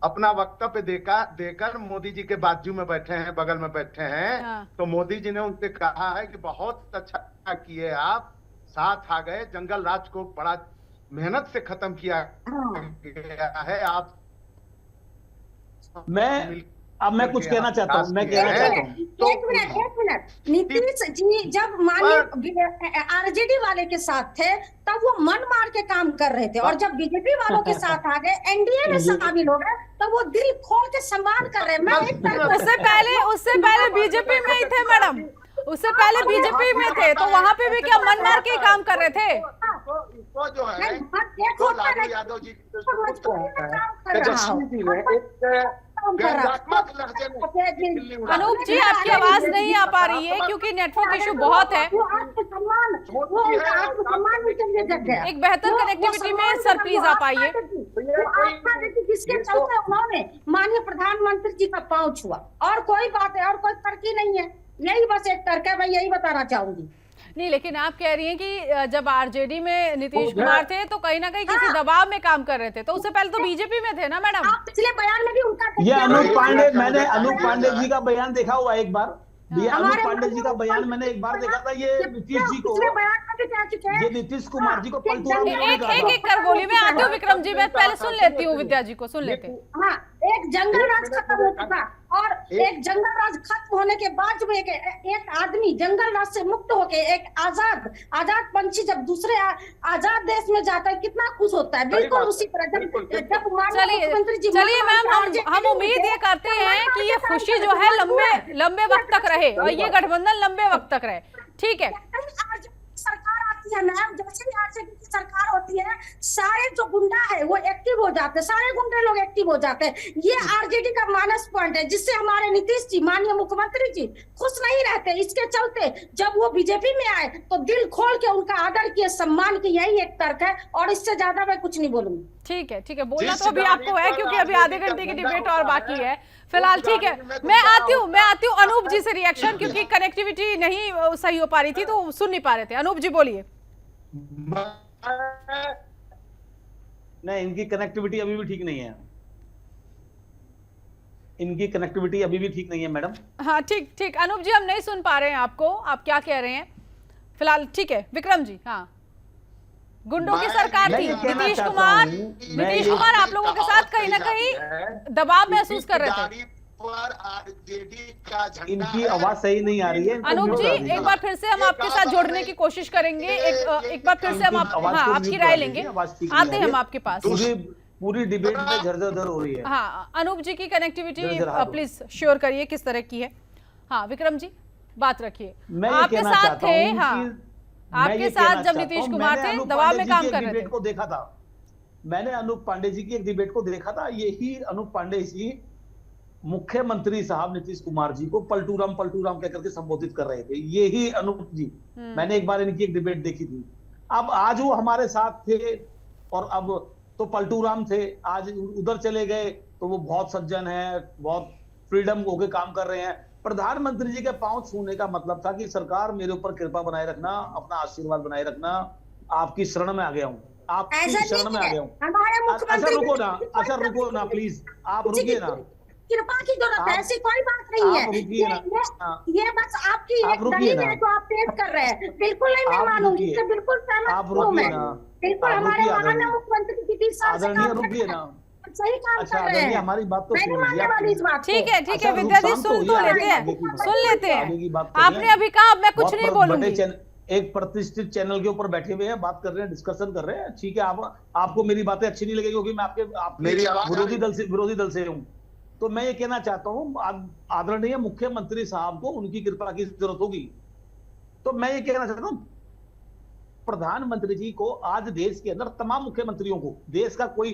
अपना वक्तव्य देकर मोदी जी के बाजू में बैठे हैं, बगल में बैठे हैं, तो मोदी जी ने उनसे कहा है कि बहुत अच्छा किए, आप साथ आ गए, जंगल राज को बड़ा मेहनत से खत्म किया गया है, आप मैं कुछ कहना चाहता हूँ, मैं कहना चाहता हूँ। एक मिनट, नीतीश जी जब माननीय आरजेडी वाले के साथ थे तब वो मन मार के काम कर रहे थे, और जब बीजेपी वालों के साथ आ गए, एनडीए में शामिल हो गए, तब वो दिल खोल के सम्मान कर रहे हैं। मैं उससे पहले बीजेपी में ही थे मैडम, उससे पहले बीजेपी में थे, तो वहाँ पे भी क्या मन मार के काम कर रहे थे? तो जो है जो लालू यादव जी तेजस्वी जी ने एक व्यंग्यात्मक लहजे में अनूप जी आपकी आवाज नहीं आ पा रही है क्योंकि नेटवर्क इशू बहुत है। एक बेहतर कनेक्टिविटी में सर प्लीज आप आइए। जिसके चलते उन्होंने माननीय प्रधानमंत्री जी का पांव छुआ, और कोई बात है, और कोई फर्क ही नहीं है, यही बस एक तर्क है, मैं यही बताना चाहूंगी। नहीं, लेकिन आप कह रही हैं कि जब आरजेडी में नीतीश कुमार थे तो कहीं ना कहीं किसी दबाव में काम कर रहे थे, तो उससे पहले तो बीजेपी में थे ना मैडम? पिछले बयान में भी उनका ये अनूप पांडे, मैंने अनूप पांडे जी का बयान देखा हुआ एक बार, ये अनूप पांडे जी का बयान मैंने एक बार देखा था। ये नीतीश जी को, ये नीतीश कुमार जी को एक कर बोली। मैं आती हूँ विक्रम जी, मैं पहले सुन लेती हूँ, विद्या जी को सुन लेते हैं। हाँ, एक जंगल राज खत्म हो चुका, और एक जंगल राज खत्म होने के बाद जब एक आदमी जंगल राज से मुक्त होके एक आजाद पंछी जब दूसरे आजाद देश में जाता है कितना खुश होता है। बिल्कुल उसी तरह जब मुख्यमंत्री जी, चलिए मैम, हम उम्मीद ये करते हैं कि ये खुशी जो है लंबे वक्त तक रहे और ये गठबंधन लंबे वक्त तक रहे। ठीक है, सरकार आती है मैम, जैसे भी आरजेडी की सरकार होती है, सारे जो गुंडा है वो एक्टिव हो जाते हैं, सारे गुंडे लोग एक्टिव हो जाते हैं। ये आरजेडी का माइनस पॉइंट है, जिससे हमारे नीतीश जी, माननीय मुख्यमंत्री जी खुश नहीं रहते। इसके चलते जब वो बीजेपी में आए तो दिल खोल के उनका आदर किए, सम्मान किए, यही एक तर्क है, और इससे ज्यादा मैं कुछ नहीं बोलूंगी। ठीक है, बोलना तो अभी आपको है क्योंकि अभी आधे घंटे की डिबेट और बाकी है फिलहाल। ठीक है, मैं आती हूँ अनूप जी से रिएक्शन, क्योंकि कनेक्टिविटी नहीं सही हो पा रही थी तो सुन नहीं पा रहे थे। अनूप जी बोलिए। नहीं, इनकी कनेक्टिविटी अभी भी ठीक नहीं है, इनकी कनेक्टिविटी अभी भी ठीक नहीं है मैडम। हाँ ठीक, अनूप जी हम नहीं सुन पा रहे हैं आपको, आप क्या कह रहे हैं फिलहाल। ठीक है विक्रम जी। हाँ, गुंडों की सरकार थी, नीतीश कुमार आप लोगों के साथ कहीं ना कहीं दबाव महसूस कर रहे थे। इनकी आवाज सही नहीं आ रही है अनूप जी, एक बार फिर से हम आपके साथ जोड़ने की कोशिश करेंगे, एक बार फिर से हम आपकी राय लेंगे, आते हैं हम आपके पास। पूरी डिबेट में झरझर हो रही है। हाँ, अनूप जी की कनेक्टिविटी प्लीज श्योर करिए किस तरह की है। हाँ विक्रम जी बात रखिए, आपके साथ थे। हाँ, आपके साथ जब नीतीश कुमार थे दबाव में काम कर रहे थे। को देखा था मैंने, अनूप पांडे जी की एक डिबेट को देखा था। यही अनूप पांडे जी मुख्यमंत्री साहब नीतीश कुमार जी को पलटू राम कहकर के संबोधित कर रहे थे। यही अनूप जी, मैंने एक बार इनकी एक डिबेट देखी थी। अब आज वो हमारे साथ थे और अब तो पलटू राम थे, आज उधर चले गए तो वो बहुत सज्जन है, बहुत फ्रीडम होके काम कर रहे हैं। प्रधानमंत्री जी के पांव छूने का मतलब था कि सरकार मेरे ऊपर कृपा बनाए रखना, अपना आशीर्वाद बनाए रखना, आपकी शरण में आ गया हूँ, आपकी शरण में आ गया हूँ। अच्छा रुको ना प्लीज, आप रुकिए ना, कृपा की जरूरत है, ऐसी कोई बात नहीं है। ये बस आपकी एक दलील है जो आप पेश कर रहे हैं, बिल्कुल नहीं मैं मानूंगी, इससे बिल्कुल सहमत हूं मैं। बिल्कुल हमारे माननीय मुख्यमंत्री नीतीश साहब रुकिए ना, सही काम कर रहे हैं, हमारी बात तो ठीक है विद्या जी, सुन लेते हैं। आपने अभी कहा, मैं कुछ नहीं बोलूंगी। एक प्रतिष्ठित चैनल के ऊपर बैठे हुए हैं, बात कर रहे हैं, डिस्कशन कर रहे हैं। ठीक है, आपको मेरी बातें अच्छी नहीं लगेगी क्योंकि मैं आपके विरोधी दल से हूँ। तो मैं ये कहना चाहता हूँ, आदरणीय मुख्यमंत्री साहब को उनकी कृपा की जरूरत होगी। तो मैं ये कहना चाहता हूँ, प्रधानमंत्री जी को आज देश के अंदर तमाम मुख्यमंत्रियों को, देश का कोई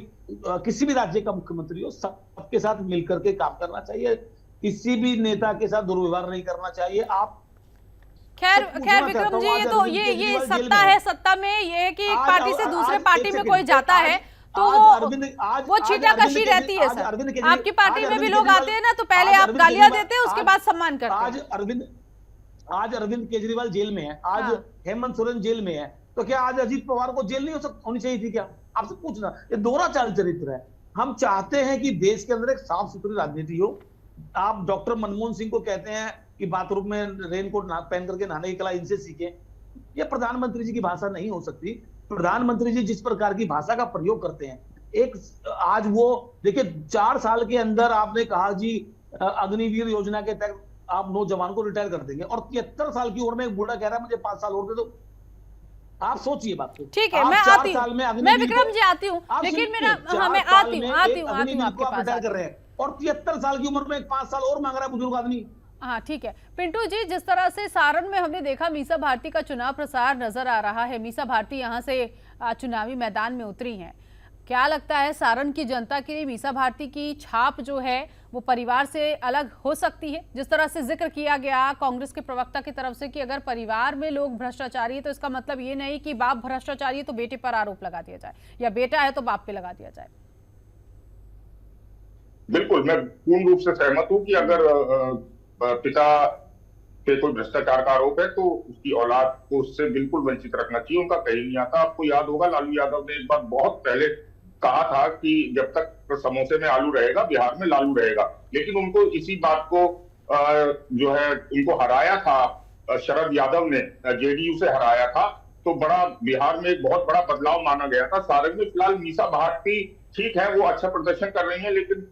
किसी भी राज्य का मुख्यमंत्री हो, सबके साथ मिलकर के काम करना चाहिए। किसी भी नेता के साथ दुर्व्यवहार नहीं करना चाहिए। आप खैर विक्रम जी, ये सत्ता है, सत्ता में ये है कि एक पार्टी से दूसरे पार्टी में कोई जाता है तो वो छीटाकशी रहती है सर। आपकी पार्टी में भी लोग आते हैं ना, तो पहले आप गालियां देते हैं, उसके बाद सम्मान करते हैं। आज अरविंद केजरीवाल जेल में है, आज हेमंत सोरेन जेल में है, तो क्या आज अजीत पवार को जेल नहीं होनी चाहिए थी क्या? आपसे पूछना, ये दोहरा चाल चरित्र है। हम चाहते हैं कि देश के अंदर एक साफ सुथरी राजनीति हो। आप डॉक्टर मनमोहन सिंह को कहते हैं कि बाथरूम में रेनकोट पहन करके नहाने की कला इनसे सीखें, यह प्रधानमंत्री जी की भाषा नहीं हो सकती। प्रधानमंत्री जी जिस प्रकार की भाषा का प्रयोग करते हैं, एक आज वो देखिए 4 साल के अंदर आपने कहा जी अग्निवीर योजना के तहत आप नौजवान को रिटायर कर देंगे और 73 साल की उम्र में एक बूढ़ा कह रहा है मुझे 5 साल और दे दो। आप सोचिए बात को। ठीक है, आप मैं 4 आती साल में हूँ, मैं विक्रम जी आती हूँ, आप लेकिन सुनिए, मेरा 4 मैं साल आती में हूँ एक आपके अग्निवीर को आप पास रिटायर कर रहे हैं और 73 साल की उम्र में एक 5 साल और मांग रहा है बुजुर्ग आदमी। हाँ ठीक है पिंटू जी, जिस तरह से सारण में हमने देखा मीसा भारती का चुनाव प्रसार नजर आ रहा है, मीसा भारती यहाँ से चुनावी मैदान में उतरी हैं, क्या लगता है सारण की जनता के लिए मीसा भारती की छाप जो है वो परिवार से अलग हो सकती है? जिस तरह से जिक्र किया गया कांग्रेस के प्रवक्ता की तरफ से कि अगर परिवार में लोग भ्रष्टाचारी है तो इसका मतलब ये नहीं कि बाप भ्रष्टाचारी है तो बेटे पर आरोप लगा दिया जाए या बेटा है तो बाप पे लगा दिया जाए। बिल्कुल, मैं पूर्ण रूप से सहमत हूं कि अगर पिता पे कोई भ्रष्टाचार का आरोप है तो उसकी औलाद को उससे बिल्कुल वंचित रखना चाहिए, उनका कहीं नहीं आता। आपको याद होगा लालू यादव ने एक बार बहुत पहले कहा था कि जब तक समोसे में आलू रहेगा बिहार में लालू रहेगा, लेकिन उनको इसी बात को जो है उनको हराया था शरद यादव ने, जेडीयू से हराया था, तो बड़ा बिहार में एक बहुत बड़ा बदलाव माना गया था। सारण में फिलहाल मीसा भारती ठीक है, वो अच्छा प्रदर्शन कर रही है, लेकिन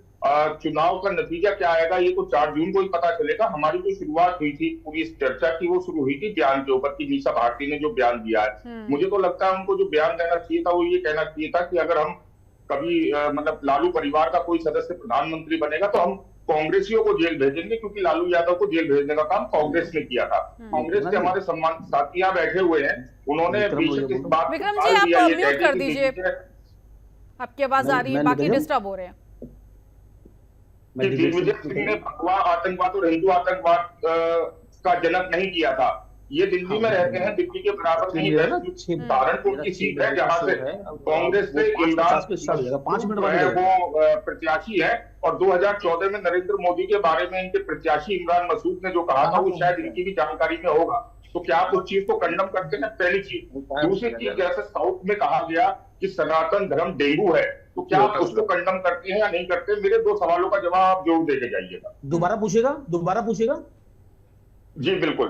चुनाव का नतीजा क्या आएगा ये तो 4 जून को ही पता चलेगा। हमारी जो शुरुआत हुई थी पूरी इस चर्चा की वो शुरू हुई थी बयान के ऊपर कि मीसा भारती ने जो बयान दिया है, मुझे तो लगता है उनको जो बयान देना चाहिए था वो ये कहना चाहिए था कि अगर हम कभी मतलब लालू परिवार का कोई सदस्य प्रधानमंत्री बनेगा तो हम कांग्रेसियों को जेल भेजेंगे, क्योंकि लालू यादव को जेल भेजने का काम कांग्रेस ने किया था। कांग्रेस के हमारे सम्मानित साथी यहाँ बैठे हुए हैं, उन्होंने बेशक इस बात विक्रम जी आप म्यूट कर दीजिए, आपकी आवाज आ रही है, बाकी डिस्टर्ब हो रहे हैं। दिग्विजय सिंह ने भगवा आतंकवाद और हिंदू आतंकवाद का जनक नहीं किया था। ये दिल्ली में रहते हैं, दिल्ली के बराबर नहीं है। सहारनपुर की सीट है जहां से कांग्रेस से इमरान वो प्रत्याशी है, और 2014 में नरेंद्र मोदी के बारे में इनके प्रत्याशी इमरान मसूद ने जो कहा था वो शायद इनकी भी जानकारी में होगा। तो क्या आप उस चीज को कंडम करते हैं? पहली चीज। दूसरी चीज, जैसे साउथ में कहा गया कि सनातन धर्म डेंगू है, तो क्या आप उसको कंडम करते हैं या नहीं करते? मेरे 2 सवालों का जवाब आप जरूर देके जाइएगा। दोबारा पूछेगा? जी बिल्कुल।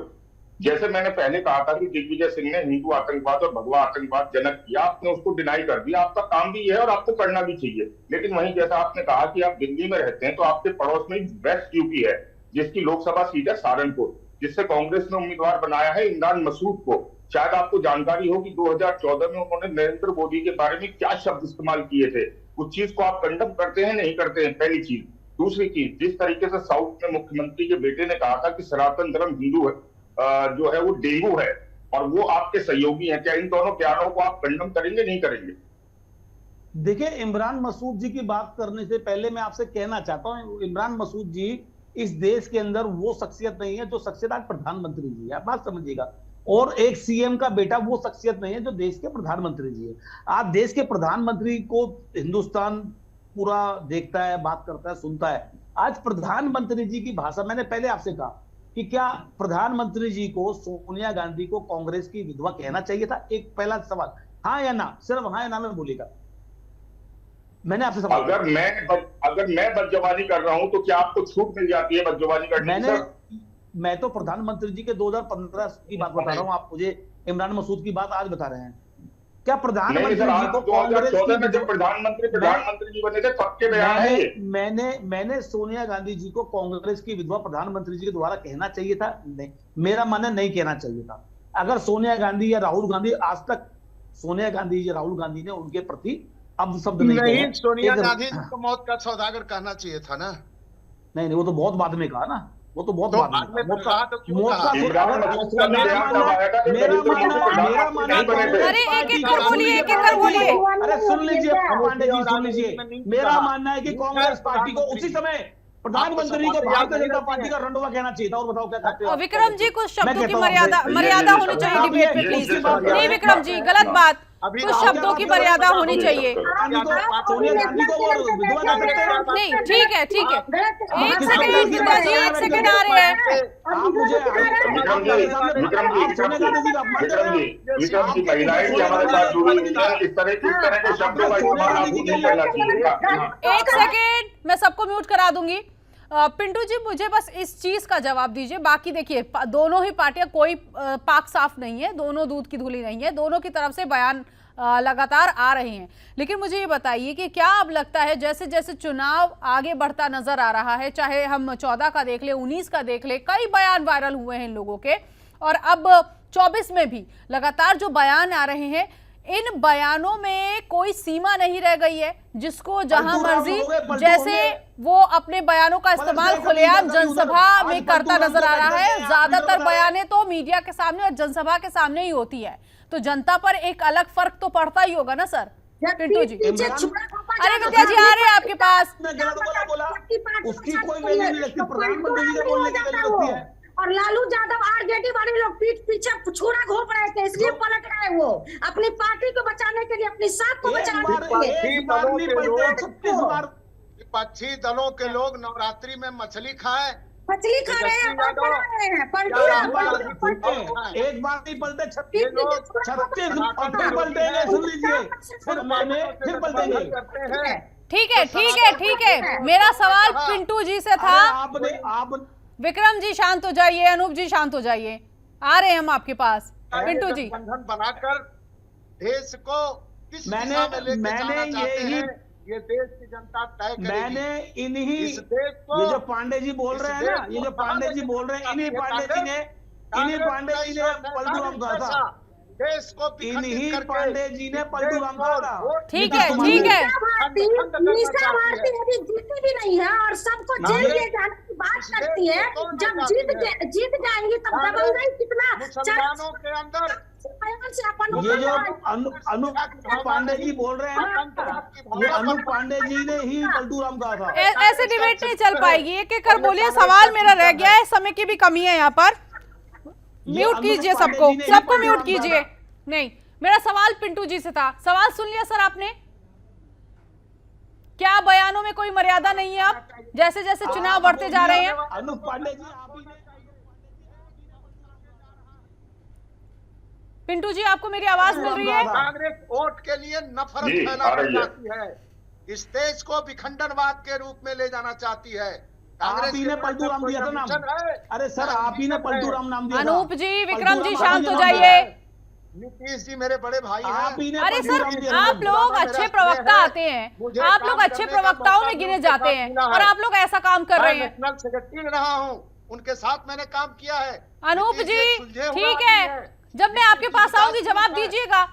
जैसे मैंने पहले कहा था कि दिग्विजय सिंह ने हिंदू आतंकवाद और भगवा आतंकवाद जनक किया, आपने उसको डिनाई कर दिया। आपका काम भी है और आपको करना भी चाहिए, लेकिन वहीं जैसा आपने कहा कि आप दिल्ली में रहते हैं तो आपके पड़ोस में वेस्ट यूपी है जिसकी लोकसभा सीट है सहारनपुर, जिससे कांग्रेस ने उम्मीदवार बनाया है इमरान मसूद को। शायद आपको जानकारी हो कि 2014 में उन्होंने नरेंद्र मोदी के बारे में क्या शब्द इस्तेमाल किए थे। उस चीज को आप कंडम करते हैं नहीं करते हैं? पहली चीज। दूसरी चीज, जिस तरीके से साउथ में मुख्यमंत्री के बेटे ने कहा था कि सनातन धर्म हिंदू है जो है वो डेंगू है, और वो आपके सहयोगी हैं, क्या इन दोनों बयानों को आप कंडम करेंगे नहीं करेंगे? देखिए, इमरान मसूद जी की बात करने से पहले मैं आपसे कहना चाहता हूं, इमरान मसूद जी इस देश के अंदर वो शख्सियत नहीं है जो शख्सियत आज प्रधानमंत्री जी है, आप बात समझिएगा। और एक सीएम का बेटा वो शख्सियत नहीं है जो देश के प्रधानमंत्री जी है। आप देश के प्रधानमंत्री को हिंदुस्तान पूरा देखता है, बात करता है, सुनता है। आज प्रधानमंत्री जी की भाषा, मैंने पहले आपसे कहा कि क्या प्रधानमंत्री जी को सोनिया गांधी को कांग्रेस की विधवा कहना चाहिए था? एक पहला सवाल, हाँ या ना, सिर्फ हाँ या ना में बोलेगा। मैंने आपसे सवाल, अगर मैं बदजबानी कर रहा हूं तो क्या आपको छूट मिल जाती है बदजबानी करने की? मैं तो प्रधानमंत्री जी के 2015 की बात बता रहा हूं, आप मुझे इमरान मसूद की बात आज बता रहे हैं। क्या प्रधानमंत्री जी को कांग्रेस की, जब प्रधानमंत्री जी बने थे पक्के बयान है मैंने सोनिया गांधी जी को कांग्रेस की विधवा प्रधानमंत्री जी के द्वारा कहना चाहिए था? नहीं, मेरा मानना नहीं कहना चाहिए था। अगर सोनिया गांधी या राहुल गांधी, आज तक सोनिया गांधी या राहुल गांधी ने उनके प्रति अब शब्द नहीं, सोनिया गांधी को मौत का सौदागर कहना चाहिए था ना? नहीं, वो तो बहुत बाद में कहा ना, वो तो बहुत बाद में अरे सुन लीजिए पांडे जी, सुन लीजिए, मेरा मानना है कि कांग्रेस पार्टी को उसी समय प्रधानमंत्री को भारतीय जनता पार्टी का रंडवा कहना चाहिए था। और बताओ क्या करते हो विक्रम जी, कुछ शब्दों की मर्यादा होनी चाहिए डिबेट में प्लीज। नहीं विक्रम जी, गलत बात, कुछ शब्दों की मर्यादा होनी चाहिए। नहीं, ठीक है, एक सेकंड गीता जी, एक सेकंड आ रहे हैं। विक्रम जी, महिलाएं भी हमारे साथ जुड़ी हुई हैं, इस तरह के शब्दों का इस्तेमाल आपको नहीं करना चाहिए। एक सेकंड, मैं सबको म्यूट करा दूंगी। पिंटू जी, मुझे बस इस चीज का जवाब दीजिए। बाकी देखिए, दोनों ही पार्टियां, कोई पाक साफ नहीं है, दोनों दूध की धुली नहीं है, दोनों की तरफ से बयान लगातार आ रहे हैं। लेकिन मुझे ये बताइए कि क्या अब लगता है जैसे जैसे चुनाव आगे बढ़ता नजर आ रहा है, चाहे हम 14 का देख ले, 19 का देख ले, कई बयान वायरल हुए हैं इन लोगों के, और अब 24 में भी लगातार जो बयान आ रहे हैं, इन बयानों में कोई सीमा नहीं रह गई है, जिसको जहां मर्जी जैसे वो अपने बयानों का इस्तेमाल खुलेआम जनसभा में करता नजर आ रहा है। ज्यादातर बयानें तो मीडिया के सामने और जनसभा के सामने ही होती है, तो जनता पर एक अलग फर्क तो पड़ता ही होगा ना सर। पिंटू जी, अरे विद्या जी आ रहे हैं आपके पास। उसकी कोई वैल्यू नहीं लगती, प्रधानमंत्री जी का बोलने की वैल्यू लगती है। और लालू यादव आरजेडी वाले लोग पीठ पीछे छुरा घोप रहे थे, इसलिए पलट गए। वो अपनी पार्टी को बचाने के लिए, अपनी साख को बचाने के लिए। विपक्षी दलों के लोग नवरात्रि में मछली खाएं, मछली खा रहे हैं, एक बार नहीं पलटे, 36 पलटेंगे, सुन लीजिए, फिर पलटेंगे। ठीक है। मेरा सवाल पिंटू जी से था। विक्रम जी शांत हो जाइए, अनूप जी शांत हो जाइए, आ रहे हैं हम आपके पास। पिंटू जी, बंधन बनाकर देश को किस दिशा में लेके जाना चाहते हैं, ये देश की जनता तय करेगी। मैंने इन्हीं, इस देश को, ये जो पांडे जी बोल रहे हैं ना, ये जो पांडे जी बोल रहे हैं, इन्हीं पांडे जी ने पलटू राम कहा था, देश को इन्हीं पांडे जी ने पलटू राम कहा था। ठीक है। मीसा भारती अभी जीती भी नहीं है और सबको जेल ले जाने की बात करती है। जब जीत जाएंगी तब दबंगई कितना मुसलमानों के अंदर ये जो अनूप पांडे जी बोल रहे हैं, ये अनूप पांडे जी ने ही पलटू राम कहा था। ऐसे डिबेट नहीं चल पाएगी, एक एक कर बोलिए। सवाल मेरा रह गया है, समय की भी कमी है यहाँ पर। म्यूट कीजिए सबको म्यूट कीजिए। नहीं, मेरा सवाल पिंटू जी से था। सवाल सुन लिया सर आपने? क्या बयानों में कोई मर्यादा नहीं है? अब जैसे जैसे चुनाव बढ़ते जा रहे हैं, अनूप पांडे जी, आप ही ने पिंटू जी आपको मेरी आवाज मिल रही है? कांग्रेस वोट के लिए नफरत फैलाना चाहती है, इस देश को विखंडनवाद के रूप में ले जाना चाहती है। आप ही ने पलटू राम दिया था नाम। अरे सर, आप ही ने पलटू राम नाम दिया था। अनूप जी, विक्रम जी शांत हो जाइए। नीतीश जी मेरे बड़े भाई हैं। अरे सर, आप लोग अच्छे प्रवक्ता आते हैं, आप लोग अच्छे प्रवक्ताओं में गिने जाते हैं, और आप लोग ऐसा काम कर रहे हैं। नेशनल सेक्रेटरी रहा हूँ, उनके साथ मैंने काम किया है। अनूप जी ठीक है, जब मैं आपके पास आऊंगी जवाब दीजिएगा।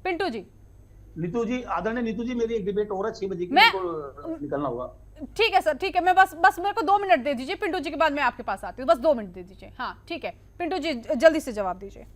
पिंटू जी, नीतू जी, आदरणीय नीतू जी, मेरी एक डिबेट हो रहा है 6 बजे की, निकलना होगा। ठीक है सर, ठीक है। मैं बस मेरे को 2 मिनट दे दीजिए। पिंटू जी के बाद मैं आपके पास आती हूँ, बस 2 मिनट दे दीजिए। हाँ ठीक है, पिंटू जी जल्दी से जवाब दीजिए।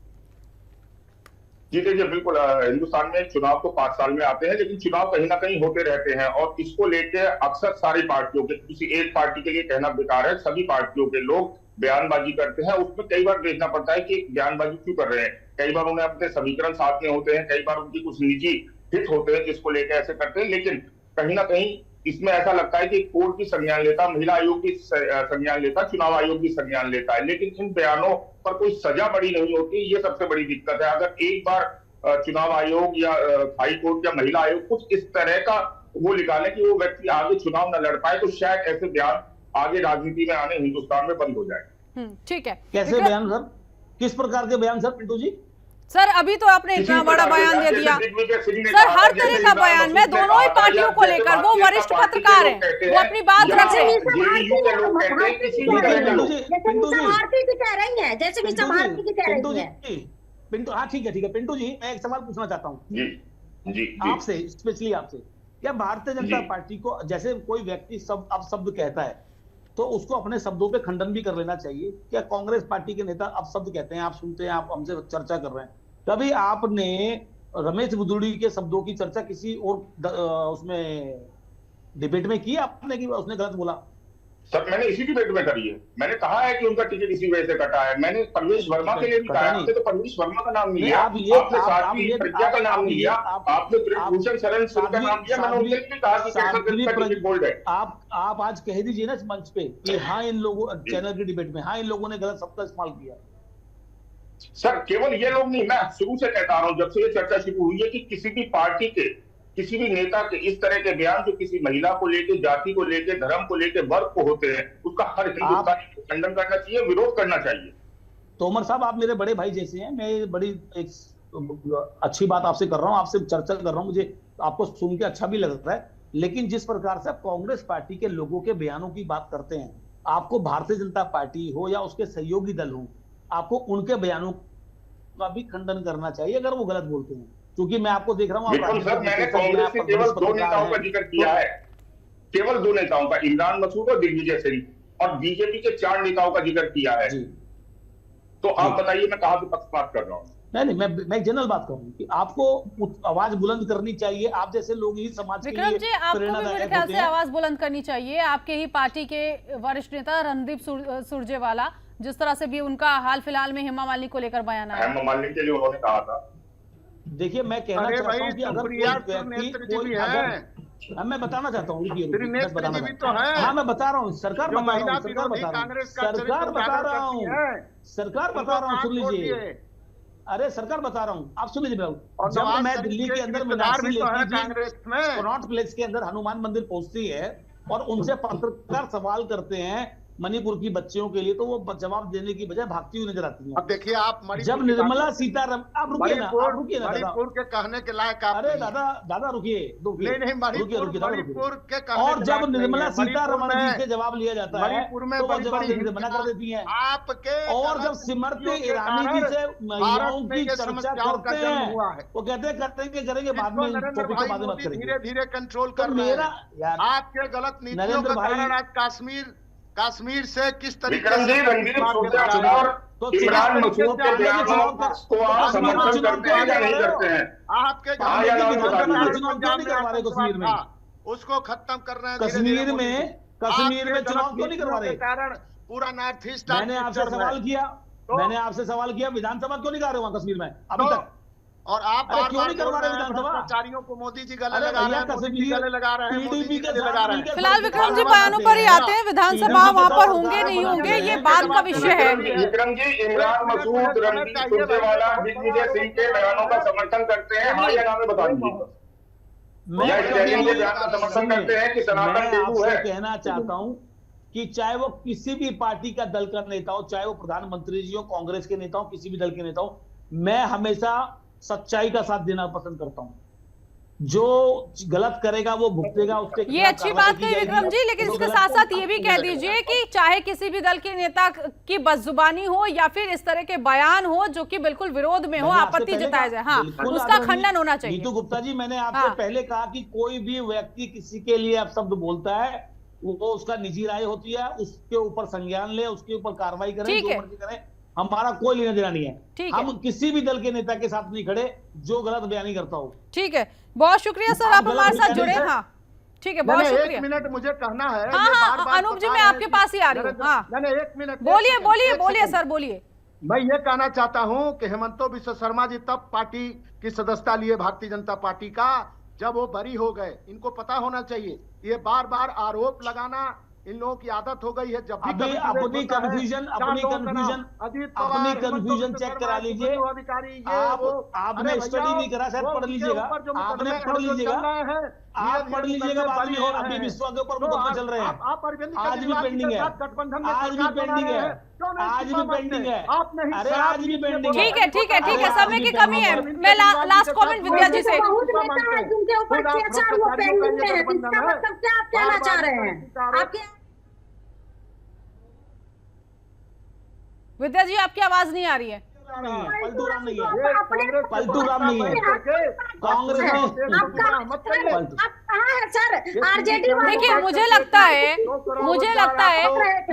जी देखिए, बिल्कुल हिंदुस्तान में चुनाव तो 5 साल में आते हैं, लेकिन चुनाव कहीं ना कहीं होते रहते हैं, और इसको लेके अक्सर सारी पार्टियों के, किसी एक पार्टी के लिए कहना बेकार है, सभी पार्टियों के लोग बयानबाजी करते हैं। उसमें कई बार देखना पड़ता है कि बयानबाजी क्यों कर रहे हैं। कई बार उन्हें अपने समीकरण साथ में होते हैं, कई बार उनकी कुछ निजी हित होते हैं जिसको लेकर ऐसे करते हैं, लेकिन कहीं ना कहीं इसमें ऐसा लगता है कि कोर्ट की संज्ञान लेता, महिला आयोग की संज्ञान लेता, चुनाव आयोग की संज्ञान लेता है, लेकिन इन बयानों पर कोई सजा बड़ी नहीं होती। ये सबसे बड़ी दिक्कत है। अगर एक बार चुनाव आयोग या हाई कोर्ट या महिला आयोग कुछ इस तरह का वो निकाले कि वो व्यक्ति आगे चुनाव न लड़ पाए, तो शायद ऐसे बयान आगे राजनीति में आने हिंदुस्तान में बंद हो जाए। ठीक है। कैसे बयान सर? किस प्रकार के बयान सर पिंटू जी? सर अभी तो आपने इतना बड़ा बयान दे दिया सर, हर तरह का बयान। मैं दोनों ही पार्टियों को लेकर, वो वरिष्ठ पत्रकार हैं, वो अपनी बात रख रहे हैं। पिंटू, हाँ ठीक है पिंटू जी, मैं एक सवाल पूछना चाहता हूँ आपसे, स्पेशली आपसे। क्या भारतीय जनता पार्टी को, जैसे कोई व्यक्ति शब्द कहता है तो उसको अपने शब्दों पे खंडन भी कर लेना चाहिए? क्या कांग्रेस पार्टी के नेता अब शब्द कहते हैं, आप सुनते हैं, आप हमसे चर्चा कर रहे हैं, कभी आपने रमेश बुदुड़ी के शब्दों की चर्चा किसी और उसमें डिबेट में की आपने कि उसने गलत बोला? सर मैंने इसी डिबेट में करी है, मैंने कहा है कि उनका टिकट इसी वजह से कटा है। मैंने परवेश वर्मा के लिए भी कहा, आपने तो परवेश वर्मा का नाम नहीं लिया, आपने साध्वी प्रज्ञा का नाम नहीं लिया, आपने भूषण शरण सिंह का नाम लिया। मैंने उनसे भी कहा कि कैसा टिकट बोल्ड है। आप आज कह दीजिए ना इस मंच पे कि हाँ इन लोगों, चैनल की डिबेट में, हाँ इन लोगों ने गलत शब्द का इस्तेमाल किया। सर केवल ये लोग नहीं, मैं शुरू से कहता रहा हूं, जब से ये चर्चा शुरू हुई है, कि किसी भी पार्टी के, किसी भी नेता के इस तरह के बयान जो किसी महिला को लेके, जाति को लेके, धर्म को लेके, वर्ग को होते हैं, उसका हर हिंदुस्तानी को खंडन करना चाहिए, विरोध करना चाहिए। तोमर साहब, आप मेरे बड़े भाई जैसे हैं, मैं बड़ी एक अच्छी बात आपसे कर रहा हूं, आपसे चर्चा कर रहा हूं, मुझे आपको सुन के अच्छा भी लग रहा है। लेकिन जिस प्रकार से आप कांग्रेस पार्टी के लोगों के बयानों की बात करते हैं, आपको भारतीय जनता पार्टी हो या उसके सहयोगी दल हो, आपको उनके बयानों का भी खंडन करना चाहिए अगर वो गलत बोलते हैं। क्योंकि मैं आपको देख रहा हूं, बिल्कुल सर, मैंने कांग्रेस के केवल 2 नेताओं का जिक्र किया है, केवल 2 नेताओं का, इमरान मसूद और दिग्विजय सिंह, और बीजेपी के 4 नेताओं का जिक्र किया है। तो आप बताइए मैं कहां से पक्षपात कर रहा हूं? नहीं, मैं जनरल बात कर रहा हूं कि आपको आवाज बुलंद करनी चाहिए। आप जैसे लोग ही समाज के लिए विक्रम जी, आपको भी मेरे ख्याल से आवाज बुलंद करनी चाहिए। आपके ही पार्टी के वरिष्ठ नेता रणदीप सुरजेवाला, जिस तरह से भी उनका हाल फिलहाल में हेमा मालिनी को लेकर बयान आया, हेमा मालिनी के लिए उन्होंने कहा था। देखिए, मैं कहना चाहता हूं कि अगर मैं बताना चाहता हूँ, हाँ मैं बता रहा हूँ, सरकार बता रहा हूँ, सुन लीजिए। अरे सरकार बता रहा हूँ, आप सुन लीजिए। जब मैं दिल्ली के अंदर कनॉट प्लेस के अंदर हनुमान मंदिर पहुंचती है और उनसे पत्रकार सवाल करते हैं मणिपुर की बच्चियों के लिए, तो वो जवाब देने की बजाय भागती हुई नजर आती है। अब देखिए आप जब निर्मला सीतारमण, आप रुकिए ना मणिपुर के कहने के लायक आप, अरे दादा रुकिए, नहीं मणिपुर के कहने, और जब निर्मला सीतारमण जी से जवाब लिया जाता है मणिपुर में तो जवाब देने से मना कर देती है आपके, और जब स्मृति ईरानी जी से महिलाओं की चर्चा करते हैं, वो कहते हैं कि करेंगे बाद में, टॉपिक के बाद में बात करेंगे। धीरे धीरे कंट्रोल कर मेरा यार, आपके गलत नीतियों के कारण आज कश्मीर से किस तरीके विक्रम जी, रणदीप सुरजेवाला और इमरान मसूद के बयानों को आप समर्थन करते हैं या नहीं करते हैं? आपके कश्मीर में उसको खत्म कर रहे हैं कश्मीर में चुनाव क्यों नहीं करवा रहे? कारण पूरा नॉर्थ ईस्ट, मैंने आपसे सवाल किया विधानसभा क्यों नहीं कर रहे वहां कश्मीर में अभी तक? और आप क्यों नहीं करवा रहे विधानसभा? भ्रष्टाचारियों को मोदी जी गले लगा रहे हैं, गले लगा रहे हैं, मोदी जी गले लगा रहे हैं। फिलहाल विक्रम जी बयानों पर ही आते हैं, विधानसभा वहां पर होंगे नहीं होंगे ये बात का विषय है। विक्रम जी, इमरान मसूद, रणदीप सुरजेवाला, दिग्विजय सिंह के बयानों का समर्थन करते हैं, हाँ या ना में बता दीजिए। या स्टैलिन के बयान का समर्थन करते हैं कि सनातन टेबू है? कहना चाहता हूं कि चाहे वो किसी भी पार्टी का दल का नेता हो, चाहे वो प्रधानमंत्री जी हो, कांग्रेस के नेता हो, किसी भी दल के नेता हो, मैं हमेशा सच्चाई का साथ देना पसंद करता हूं। जो गलत करेगा वो भुगतेगा, उसके ये अच्छी बात है विक्रम जी, लेकिन इसके साथ साथ ये भी कह दीजिए कि चाहे किसी भी दल के नेता की बदजुबानी हो या फिर इस तरह के बयान हो जो कि बिल्कुल विरोध में हो, आपत्ति जताया जाए, हाँ उसका खंडन होना चाहिए। नीतू गुप्ता जी, मैंने आपसे पहले कहा कि कोई भी व्यक्ति किसी के लिए आप शब्द बोलता है, वो उसका निजी राय होती है, उसके ऊपर संज्ञान ले, उसके ऊपर कार्रवाई करें, जो मर्जी करें, हमारा कोई लेना देना नहीं है। हम किसी भी दल के नेता के साथ नहीं खड़े जो गलत बयानी करता हो। ठीक है, बहुत शुक्रिया सर, आप हमारे साथ जुड़े। हाँ ठीक है, बहुत शुक्रिया। 1 मिनट मुझे कहना है। हाँ, अनूप जी मैं आपके पास ही आ रही हूँ। हाँ मैंने 1 मिनट, बोलिए सर, बोलिए। मैं ये कहना चाहता हूँ कि हेमंतो बिश्व शर्मा जी तब पार्टी की सदस्यता लिए भारतीय जनता पार्टी का जब वो बरी हो गए। इनको पता होना चाहिए, ये बार बार आरोप लगाना इन लोगों की आदत हो गई है। जब भी अपनी कंफ्यूजन चेक करा लीजिए। आपने स्टडी नहीं करा, शायद पढ़ लीजिएगा, आपने पढ़ लीजिएगा, आप पढ़ लीजिएगा बाद में। अभी विश्व के ऊपर मुकदमे चल रहे हैं, आज भी पेंडिंग है, आज भी पेंडिंग है, आज भी पेंडिंग है, अरे आज भी पेंडिंग है। ठीक है, समय की कमी है। मैं लास्ट कमेंट विद्या जी से, जिनके ऊपर केस वो पेंडिंग है, इसका मतलब क्या आप कहना चाह रहे हैं? आपके विद्या जी आपकी आवाज नहीं आ रही है। पलटू राम नहीं है, कांग्रेस आरजेडी। देखिए मुझे लगता है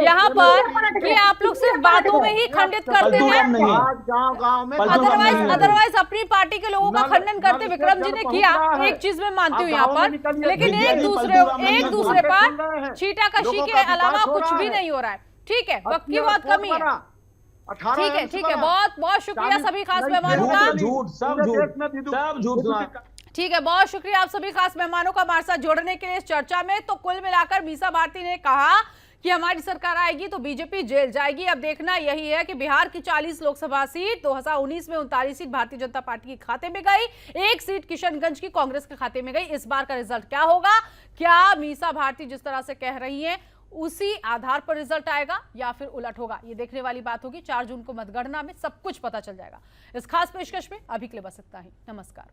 यहाँ पर कि आप लोग सिर्फ बातों में ही खंडित करते हैं, अदरवाइज अपनी पार्टी के लोगों का खंडन करते विक्रम जी ने किया। एक चीज मैं मानती हूँ यहाँ पर, लेकिन एक दूसरे पर छीटाकशी के अलावा कुछ भी नहीं हो रहा है। ठीक है, वक्त की बहुत कमी है। ठीक है, बहुत शुक्रिया सभी खास मेहमानों का। सब झूठ। ठीक है, बहुत शुक्रिया आप सभी खास मेहमानों का हमारे साथ जोड़ने के लिए इस चर्चा में। तो कुल मिलाकर मीसा भारती ने कहा कि हमारी सरकार आएगी तो बीजेपी जेल जाएगी। अब देखना यही है कि बिहार की 40 लोकसभा सीट 2019 में 39 सीट भारतीय जनता पार्टी के खाते में गई, 1 सीट किशनगंज की कांग्रेस के खाते में गई। इस बार का रिजल्ट क्या होगा? क्या मीसा भारती जिस तरह से कह रही हैं उसी आधार पर रिजल्ट आएगा या फिर उलट होगा, ये देखने वाली बात होगी। 4 जून को मतगणना में सब कुछ पता चल जाएगा। इस खास पेशकश में अभी के लिए बस इतना ही। नमस्कार।